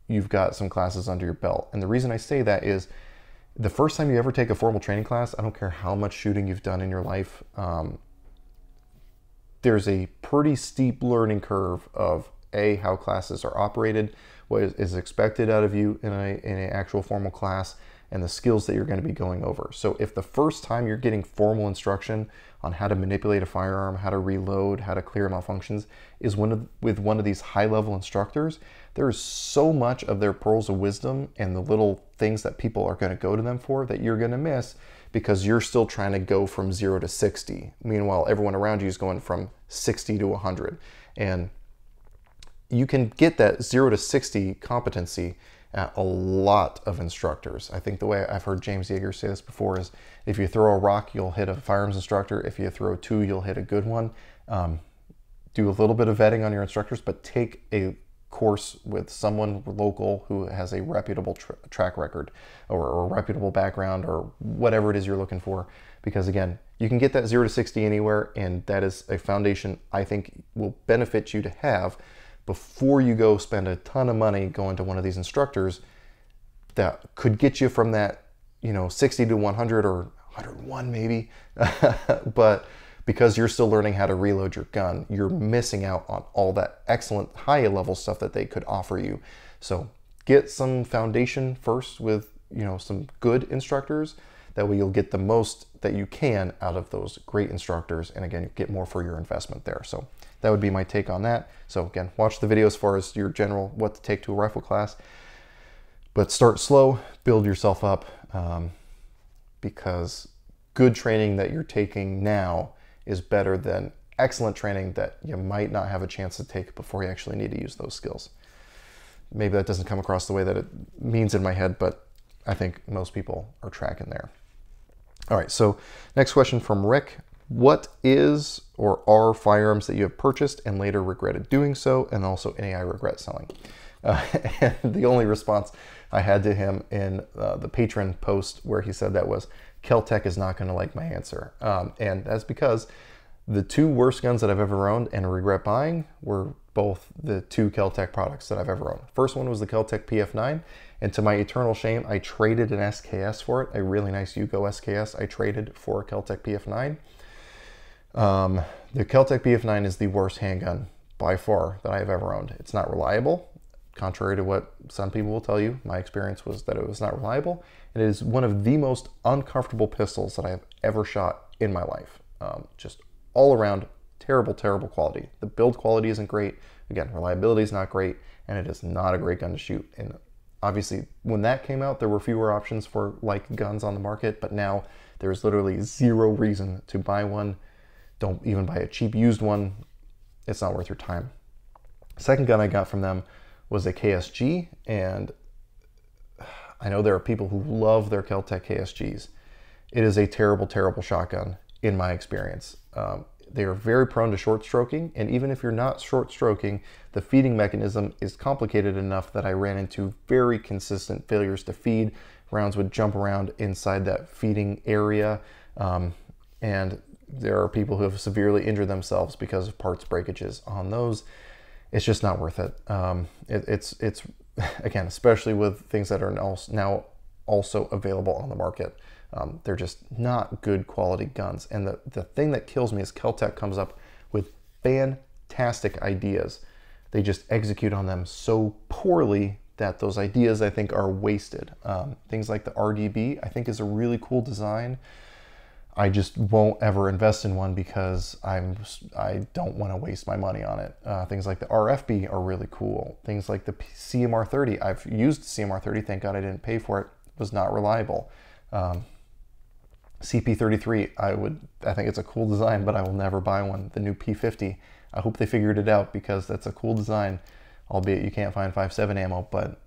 you've got some classes under your belt. And the reason I say that is the first time you ever take a formal training class, I don't care how much shooting you've done in your life, there's a pretty steep learning curve of how classes are operated, what is expected out of you in an actual formal class, and the skills that you're going to be going over. So if the first time you're getting formal instruction on how to manipulate a firearm, how to reload, how to clear malfunctions is with one of these high-level instructors, there is so much of their pearls of wisdom and the little things that people are going to go to them for that you're going to miss because you're still trying to go from 0 to 60. Meanwhile, everyone around you is going from 60 to 100. And you can get that 0 to 60 competency at a lot of instructors. I think the way I've heard James Yeager say this before is if you throw a rock, you'll hit a firearms instructor. If you throw 2, you'll hit a good one. Do a little bit of vetting on your instructors, but take a course with someone local who has a reputable track record or a reputable background or whatever it is you're looking for. Because again, you can get that 0 to 60 anywhere, and that is a foundation I think will benefit you to have before you go spend a ton of money going to one of these instructors that could get you from that, 60 to 100 or 101 maybe. But because you're still learning how to reload your gun, you're missing out on all that excellent high level stuff that they could offer you. So get some foundation first with, some good instructors. That way you'll get the most that you can out of those great instructors. And again, get more for your investment there. So that would be my take on that. So again, watch the video as far as your general what to take to a rifle class. But start slow, build yourself up, because good training that you're taking now is better than excellent training that you might not have a chance to take before you actually need to use those skills. Maybe that doesn't come across the way that it means in my head, but I think most people are tracking there. All right, so next question from Rick. What is or are firearms that you have purchased and later regretted doing so, and also any I regret selling? And the only response I had to him in the Patron post where he said that was, Keltec is not going to like my answer. And that's because the 2 worst guns that I've ever owned and regret buying were both the 2 Keltec products that I've ever owned. First one was the Keltec PF9, and to my eternal shame, I traded an SKS for it, a really nice Yugo SKS I traded for a Keltec PF9. The Keltec PF9 is the worst handgun by far that I've ever owned. It's not reliable. contrary to what some people will tell you, my experience was that it was not reliable. It is one of the most uncomfortable pistols that I have ever shot in my life. Just all around terrible, terrible quality. The build quality isn't great. Again, reliability is not great, and it is not a great gun to shoot. And obviously, when that came out, there were fewer options for like guns on the market, but now there's literally zero reason to buy one. Don't even buy a cheap used one. It's not worth your time. Second gun I got from them was a KSG, and I know there are people who love their Keltec KSGs. It is a terrible, terrible shotgun in my experience. They are very prone to short stroking, and even if you're not short stroking, the feeding mechanism is complicated enough that I ran into very consistent failures to feed. Rounds would jump around inside that feeding area, and there are people who have severely injured themselves because of parts breakages on those. It's just not worth it. It's again, especially with things that are now also available on the market. They're just not good quality guns. And the thing that kills me is Keltec comes up with fantastic ideas. They just execute on them so poorly that those ideas, I think, are wasted. Things like the RDB, I think, is a really cool design. I just won't ever invest in one because I don't want to waste my money on it. Things like the RFB are really cool. Things like the CMR30, I've used CMR30, thank God I didn't pay for it, was not reliable. CP33, I think it's a cool design, but I will never buy one. The new P50, I hope they figured it out because that's a cool design, albeit you can't find 5.7 ammo, but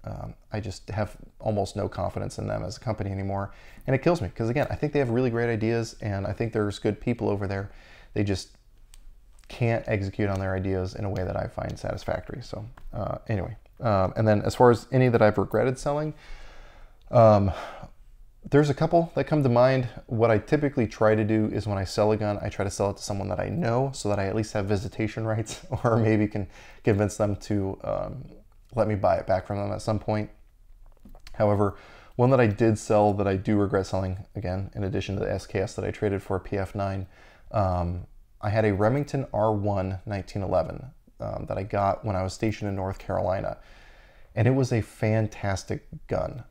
I just have almost no confidence in them as a company anymore. And it kills me because, again, I think they have really great ideas and I think there's good people over there. They just can't execute on their ideas in a way that I find satisfactory. So anyway, and then as far as any that I've regretted selling, there's a couple that come to mind. What I typically try to do is when I sell a gun, I try to sell it to someone that I know so that I at least have visitation rights or maybe can convince them to let me buy it back from them at some point. However, one that I did sell that I do regret selling, again, in addition to the SKS that I traded for a PF9, I had a Remington R1 1911 that I got when I was stationed in North Carolina. And it was a fantastic gun.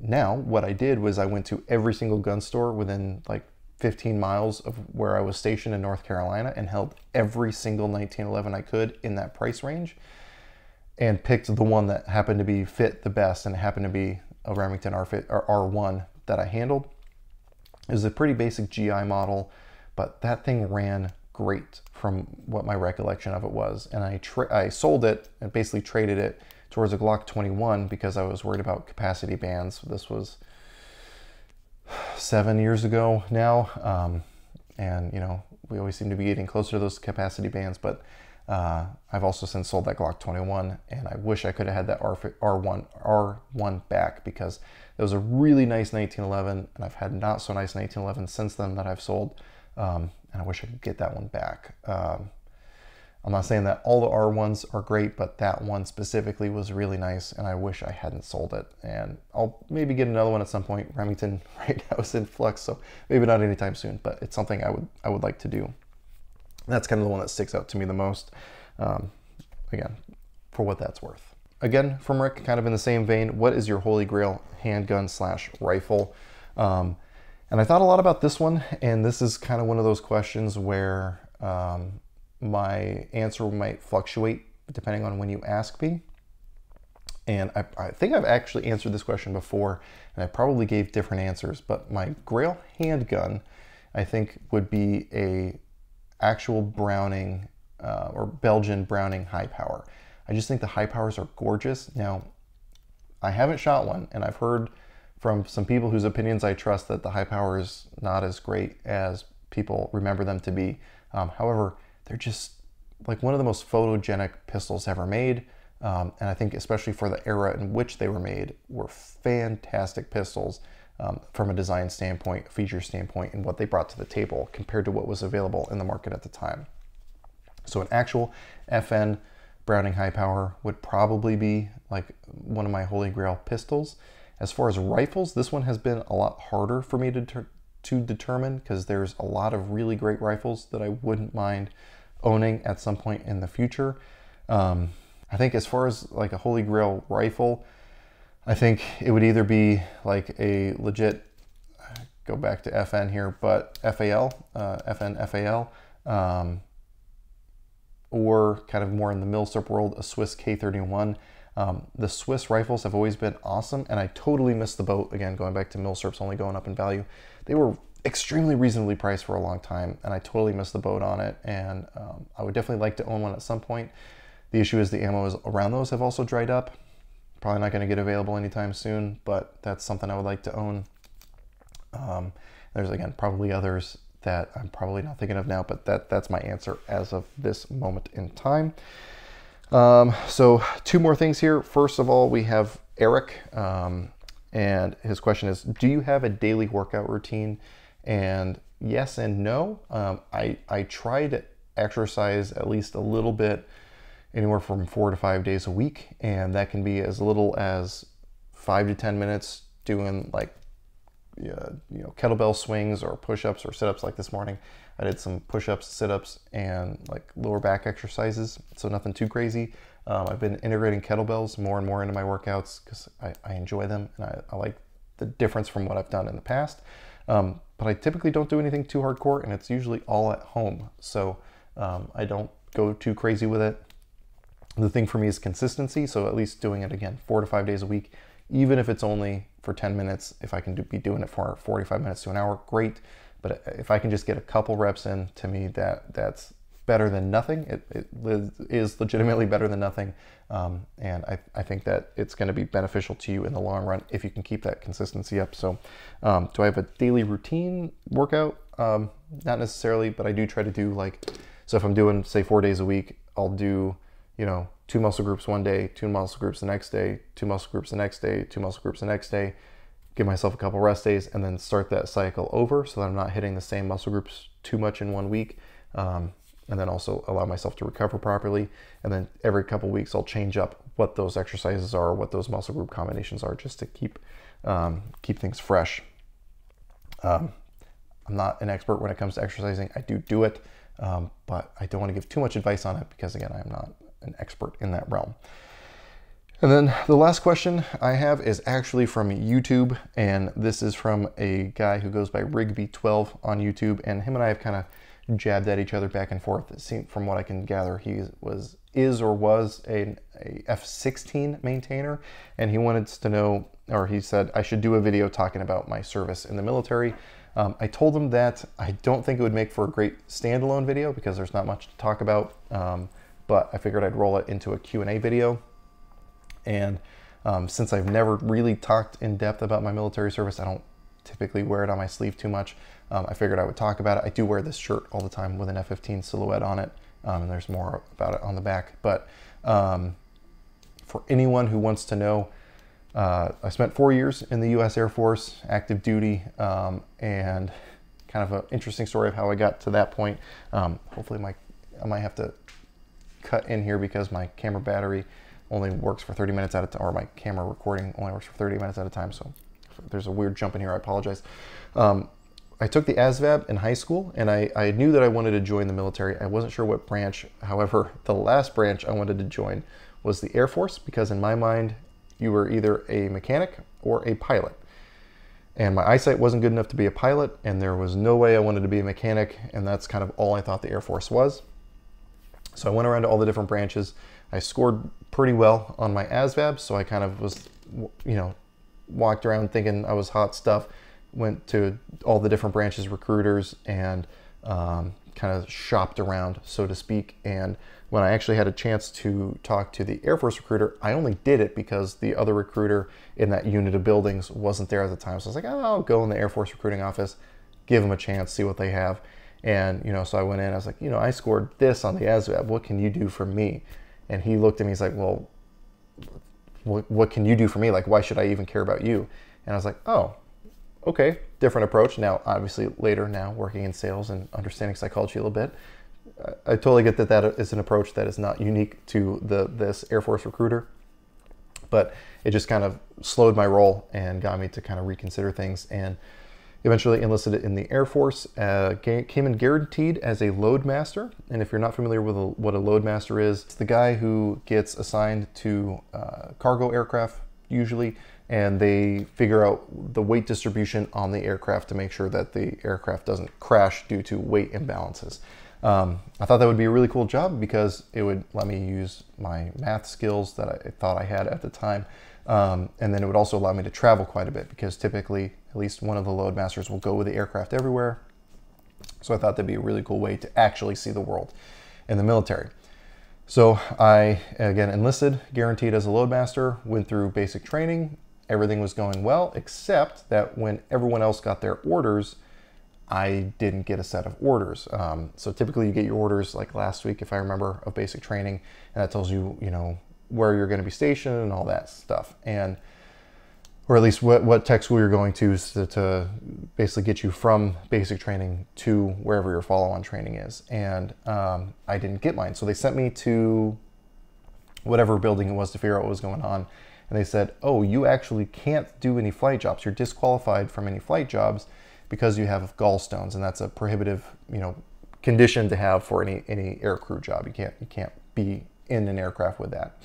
Now, what I did was I went to every single gun store within like 15 miles of where I was stationed in North Carolina and held every single 1911 I could in that price range and picked the one that happened to be fit the best, and it happened to be a Remington R1 that I handled. It was a pretty basic GI model, but that thing ran great from what my recollection of it was. And I sold it and basically traded it towards a Glock 21 because I was worried about capacity bands. This was 7 years ago now. And you know, we always seem to be getting closer to those capacity bands, but I've also since sold that Glock 21, and I wish I could have had that R1 back because it was a really nice 1911, and I've had not so nice 1911 since then that I've sold, and I wish I could get that one back. I'm not saying that all the R1s are great, but that one specifically was really nice, and I wish I hadn't sold it. And I'll maybe get another one at some point. Remington right now is in flux, so maybe not anytime soon, but it's something I would like to do. That's kind of the one that sticks out to me the most, again, for what that's worth. Again, from Rick, kind of in the same vein, what is your holy grail handgun / rifle? And I thought a lot about this one, and this is kind of one of those questions where my answer might fluctuate depending on when you ask me. And I think I've actually answered this question before, and I probably gave different answers, but my Grail handgun, I think, would be a actual Browning or Belgian Browning high power. I just think the high powers are gorgeous. Now, I haven't shot one, and I've heard from some people whose opinions I trust that the high power is not as great as people remember them to be. However, they're just like one of the most photogenic pistols ever made. And I think especially for the era in which they were made, were fantastic pistols from a design standpoint, feature standpoint, and what they brought to the table compared to what was available in the market at the time. So an actual FN Browning high power would probably be like one of my holy grail pistols. As far as rifles, this one has been a lot harder for me to determine because there's a lot of really great rifles that I wouldn't mind owning at some point in the future. I think as far as like a Holy Grail rifle, I think it would either be like a legit, go back to FN here, but FAL, FN FAL, or kind of more in the milsurp world, a Swiss K31. The Swiss rifles have always been awesome, and I totally missed the boat, again, going back to milsurps only going up in value. They were extremely reasonably priced for a long time, and I totally missed the boat on it, and I would definitely like to own one at some point. The issue is the ammo around those have also dried up. Probably not going to get available anytime soon, but that's something I would like to own. There's, again, probably others that I'm probably not thinking of now, but that's my answer as of this moment in time. So 2 more things here. First of all, we have Eric, and his question is, do you have a daily workout routine? And yes and no. I try to exercise at least a little bit, anywhere from 4 to 5 days a week, and that can be as little as 5 to 10 minutes doing like kettlebell swings or push-ups or sit-ups. Like this morning I did some push-ups, sit-ups, and like lower back exercises, so nothing too crazy. I've been integrating kettlebells more and more into my workouts because I enjoy them, and I like the difference from what I've done in the past. But I typically don't do anything too hardcore, and it's usually all at home, so I don't go too crazy with it. The thing for me is consistency, so at least doing it, again, 4 to 5 days a week, even if it's only for 10 minutes. If I can be doing it for 45 minutes to an hour, great. But if I can just get a couple reps in, to me, that's better than nothing. It is legitimately better than nothing. And I think that it's going to be beneficial to you in the long run if you can keep that consistency up. So do I have a daily routine workout? Not necessarily, but I do try to do so if I'm doing, say, 4 days a week, I'll do, 2 muscle groups one day, 2 muscle groups the next day, 2 muscle groups the next day, 2 muscle groups the next day, give myself a couple rest days, and then start that cycle over so that I'm not hitting the same muscle groups too much in 1 week. And then also allow myself to recover properly. And then every couple weeks I'll change up what those exercises are, what those muscle group combinations are, just to keep things fresh. I'm not an expert when it comes to exercising. I do it, but I don't want to give too much advice on it because, again, I'm not an expert in that realm. And then the last question I have is actually from YouTube, and this is from a guy who goes by Rigby12 on YouTube, and him and I have kind of jabbed at each other back and forth. It seemed, from what I can gather, he was a F-16 maintainer, and he wanted to know, or he said I should do a video talking about my service in the military. I told him that I don't think it would make for a great standalone video because there's not much to talk about, but I figured I'd roll it into a Q&A video. And since I've never really talked in depth about my military service, I don't typically wear it on my sleeve too much. I figured I would talk about it. I do wear this shirt all the time with an F-15 silhouette on it, and there's more about it on the back. But for anyone who wants to know, I spent 4 years in the U.S. Air Force, active duty, and kind of an interesting story of how I got to that point. Hopefully I might have to cut in here because my camera battery only works for 30 minutes at a time, or my camera recording only works for 30 minutes at a time. So if there's a weird jump in here, I apologize. I took the ASVAB in high school, and I knew that I wanted to join the military. I wasn't sure what branch. However, the last branch I wanted to join was the Air Force, because in my mind, you were either a mechanic or a pilot. And my eyesight wasn't good enough to be a pilot, and there was no way I wanted to be a mechanic, and that's kind of all I thought the Air Force was. So I went around to all the different branches. I scored pretty well on my ASVAB, so I kind of was, walked around thinking I was hot stuff, went to all the different branches, recruiters, and kind of shopped around, so to speak. And when I actually had a chance to talk to the Air Force recruiter, I only did it because the other recruiter in that unit of buildings wasn't there at the time. So I was like, oh, I'll go in the Air Force recruiting office, give them a chance, see what they have. And, so I went in, I was like, I scored this on the ASVAB. What can you do for me? And he looked at me, he's like, well, what can you do for me? Like, why should I even care about you? And I was like, oh, okay, different approach. Now, obviously later now working in sales and understanding psychology a little bit, I totally get that is an approach that is not unique to this Air Force recruiter, but it just kind of slowed my roll and got me to kind of reconsider things. And, Eventually enlisted in the Air Force, came in guaranteed as a loadmaster. And if you're not familiar with what a loadmaster is, it's the guy who gets assigned to cargo aircraft usually, and they figure out the weight distribution on the aircraft to make sure that the aircraft doesn't crash due to weight imbalances. I thought that would be a really cool job because it would let me use my math skills that I thought I had at the time. And then it would also allow me to travel quite a bit because typically at least one of the loadmasters will go with the aircraft everywhere. So I thought that'd be a really cool way to actually see the world in the military. So I, again, enlisted, guaranteed as a loadmaster, went through basic training. Everything was going well, except that when everyone else got their orders, I didn't get a set of orders. So typically you get your orders like last week, if I remember, of basic training, and that tells you, you know, where you're going to be stationed and all that stuff. And, or at least what tech school you're going to basically get you from basic training to wherever your follow-on training is. And I didn't get mine. So they sent me to whatever building it was to figure out what was going on. And they said, oh, you actually can't do any flight jobs. You're disqualified from any flight jobs because you have gallstones, and that's a prohibitive, you know, condition to have for any aircrew job. You can't be in an aircraft with that.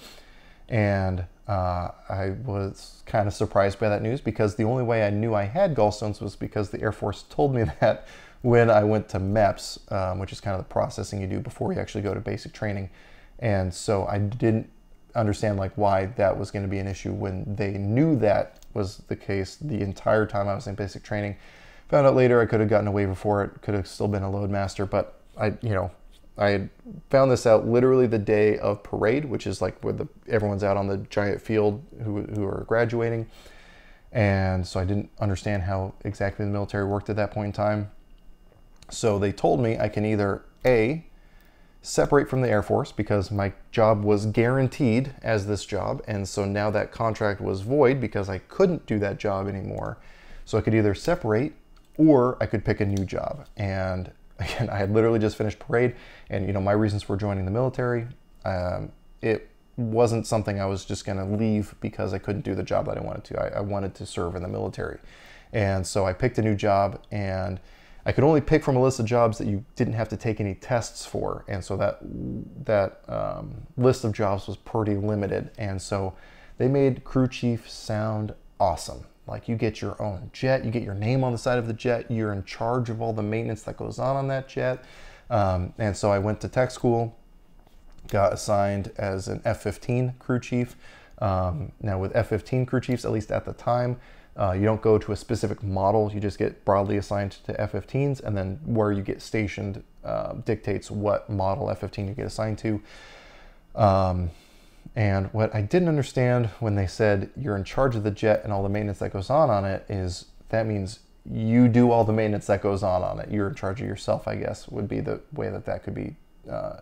And I was kind of surprised by that news because the only way I knew I had gallstones was because the Air Force told me that when I went to MEPS, which is kind of the processing you do before you actually go to basic training. And so I didn't understand like why that was going to be an issue when they knew that was the case the entire time I was in basic training. Found out later I could have gotten a waiver for it, could have still been a loadmaster, but I had found this out literally the day of parade, which is like where everyone's out on the giant field who are graduating. And so I didn't understand how exactly the military worked at that point in time. So they told me I can either A, separate from the Air Force because my job was guaranteed as this job. And so now that contract was void because I couldn't do that job anymore. So I could either separate or I could pick a new job. And again, I had literally just finished parade, and you know, my reasons for joining the military, it wasn't something I was just gonna leave because I couldn't do the job that I wanted to. I wanted to serve in the military. And so I picked a new job, and I could only pick from a list of jobs that you didn't have to take any tests for. And so that list of jobs was pretty limited. And so they made crew chief sound awesome. Like, you get your own jet, you get your name on the side of the jet, you're in charge of all the maintenance that goes on that jet. And so I went to tech school, got assigned as an F-15 crew chief. Now with F-15 crew chiefs, at least at the time, you don't go to a specific model, you just get broadly assigned to F-15s, and then where you get stationed dictates what model F-15 you get assigned to. And what I didn't understand when they said you're in charge of the jet and all the maintenance that goes on it is that means you do all the maintenance that goes on it. You're in charge of yourself, I guess, would be the way that could be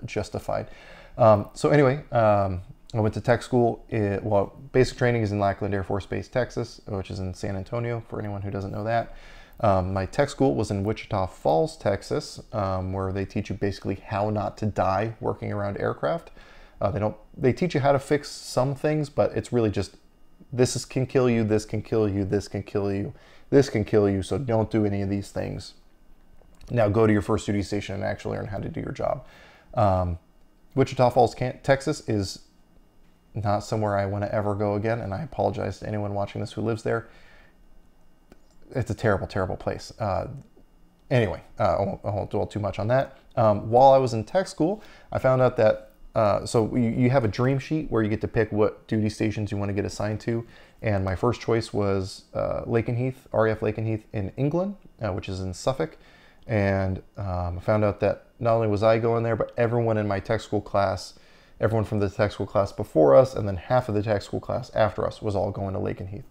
justified. So anyway, I went to tech school. Well, basic training is in Lakeland Air Force Base, Texas, which is in San Antonio, for anyone who doesn't know that. My tech school was in Wichita Falls, Texas, where they teach you basically how not to die working around aircraft. They teach you how to fix some things, but it's really just, can kill you, this can kill you, this can kill you, this can kill you, so don't do any of these things. Now go to your first duty station and actually learn how to do your job. Wichita Falls, Texas is not somewhere I want to ever go again, and I apologize to anyone watching this who lives there. It's a terrible, terrible place. Anyway, I won't dwell too much on that. While I was in tech school, I found out that so you have a dream sheet where you get to pick what duty stations you want to get assigned to. And my first choice was Lakenheath, RAF Lakenheath in England, which is in Suffolk. And I found out that not only was I going there, but everyone in my tech school class, everyone from the tech school class before us, and then half of the tech school class after us was all going to Lakenheath.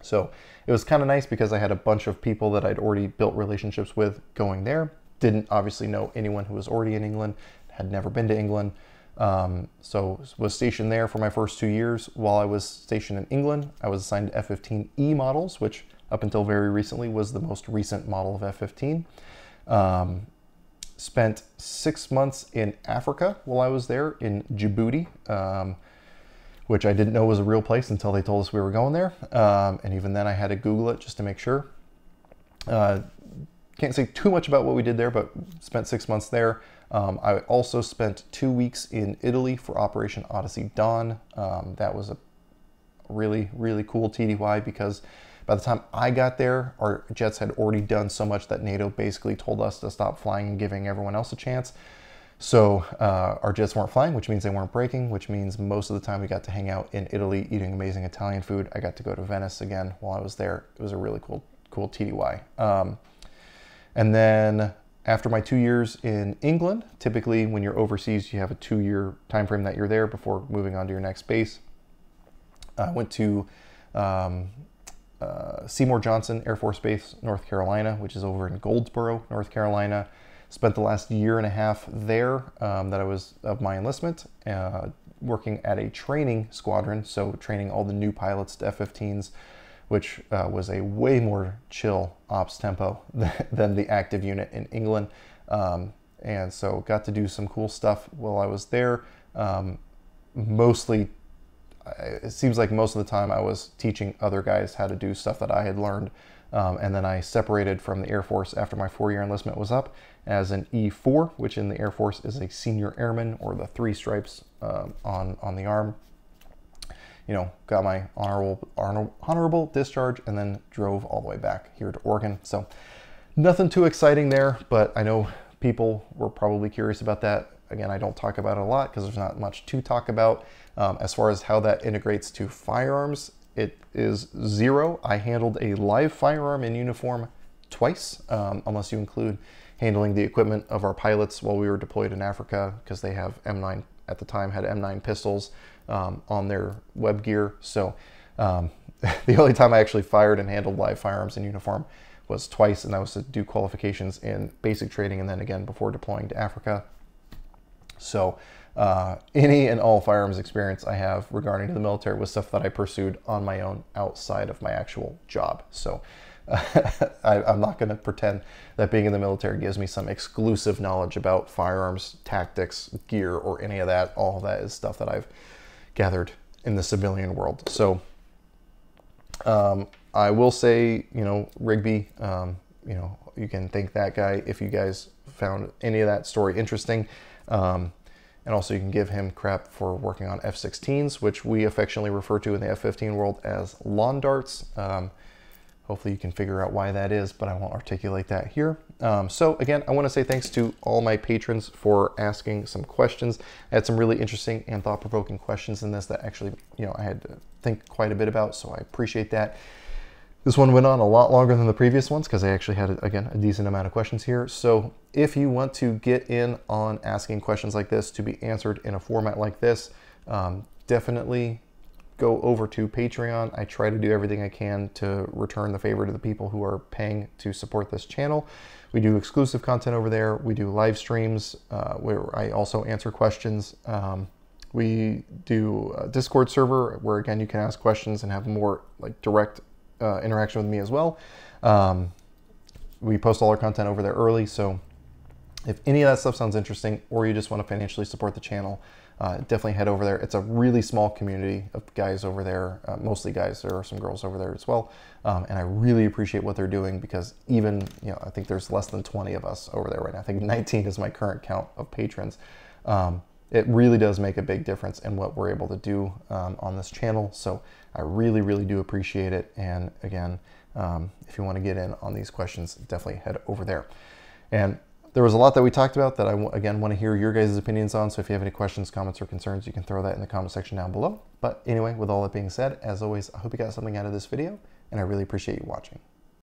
So it was kind of nice because I had a bunch of people that I'd already built relationships with going there. Didn't obviously know anyone who was already in England, had never been to England. So was stationed there for my first 2 years. While I was stationed in England, I was assigned to F-15E models, which up until very recently was the most recent model of F-15. Spent 6 months in Africa while I was there, in Djibouti, which I didn't know was a real place until they told us we were going there. And even then I had to Google it just to make sure. Can't say too much about what we did there, but spent 6 months there. I also spent 2 weeks in Italy for Operation Odyssey Dawn. That was a really, really cool TDY because by the time I got there, our jets had already done so much that NATO basically told us to stop flying and giving everyone else a chance. So our jets weren't flying, which means they weren't breaking, which means most of the time we got to hang out in Italy eating amazing Italian food. I got to go to Venice again while I was there. It was a really cool TDY. And then after my 2 years in England, typically when you're overseas, you have a 2-year time frame that you're there before moving on to your next base. I went to Seymour Johnson Air Force Base, North Carolina, which is over in Goldsboro, North Carolina. Spent the last 1.5 years there that I was of my enlistment, working at a training squadron, so training all the new pilots to F-15s, which was a way more chill ops tempo than the active unit in England. And so got to do some cool stuff while I was there. Mostly, it seems like most of the time I was teaching other guys how to do stuff that I had learned. And then I separated from the Air Force after my 4-year enlistment was up as an E4, which in the Air Force is a senior airman, or the 3 stripes on the arm. You know, got my honorable discharge and then drove all the way back here to Oregon. So nothing too exciting there, but I know people were probably curious about that. Again, I don't talk about it a lot because there's not much to talk about. As far as how that integrates to firearms, it is 0. I handled a live firearm in uniform twice, unless you include handling the equipment of our pilots while we were deployed in Africa, because they have M9, at the time had M9 pistols on their web gear. So the only time I actually fired and handled live firearms in uniform was twice, and that was to do qualifications in basic training and then again before deploying to Africa. So any and all firearms experience I have regarding the military was stuff that I pursued on my own outside of my actual job. So I'm not going to pretend that being in the military gives me some exclusive knowledge about firearms, tactics, gear, or any of that. All of that is stuff that I've gathered in the civilian world. So I will say, you know, Rigby, you know, you can thank that guy if you guys found any of that story interesting. And also you can give him crap for working on F-16s, which we affectionately refer to in the F-15 world as lawn darts. Hopefully you can figure out why that is, but I won't articulate that here. So again, I want to say thanks to all my patrons for asking some questions. I had some really interesting and thought-provoking questions in this that actually, you know, I had to think quite a bit about, so I appreciate that. This one went on a lot longer than the previous ones because I actually had, again, a decent amount of questions here. So if you want to get in on asking questions like this to be answered in a format like this, definitely go over to Patreon. I try to do everything I can to return the favor to the people who are paying to support this channel. We do exclusive content over there. We do live streams where I also answer questions. We do a Discord server where, again, you can ask questions and have more like direct interaction with me as well. We post all our content over there early, so if any of that stuff sounds interesting, or you just want to financially support the channel, definitely head over there. It's a really small community of guys over there, mostly guys. There are some girls over there as well, and I really appreciate what they're doing because even, you know, I think there's less than 20 of us over there right now. I think 19 is my current count of patrons. It really does make a big difference in what we're able to do on this channel. So I really, really do appreciate it. And again, if you want to get in on these questions, definitely head over there. And there was a lot that we talked about that I, again, want to hear your guys' opinions on. So if you have any questions, comments, or concerns, you can throw that in the comment section down below. But anyway, with all that being said, as always, I hope you got something out of this video, and I really appreciate you watching.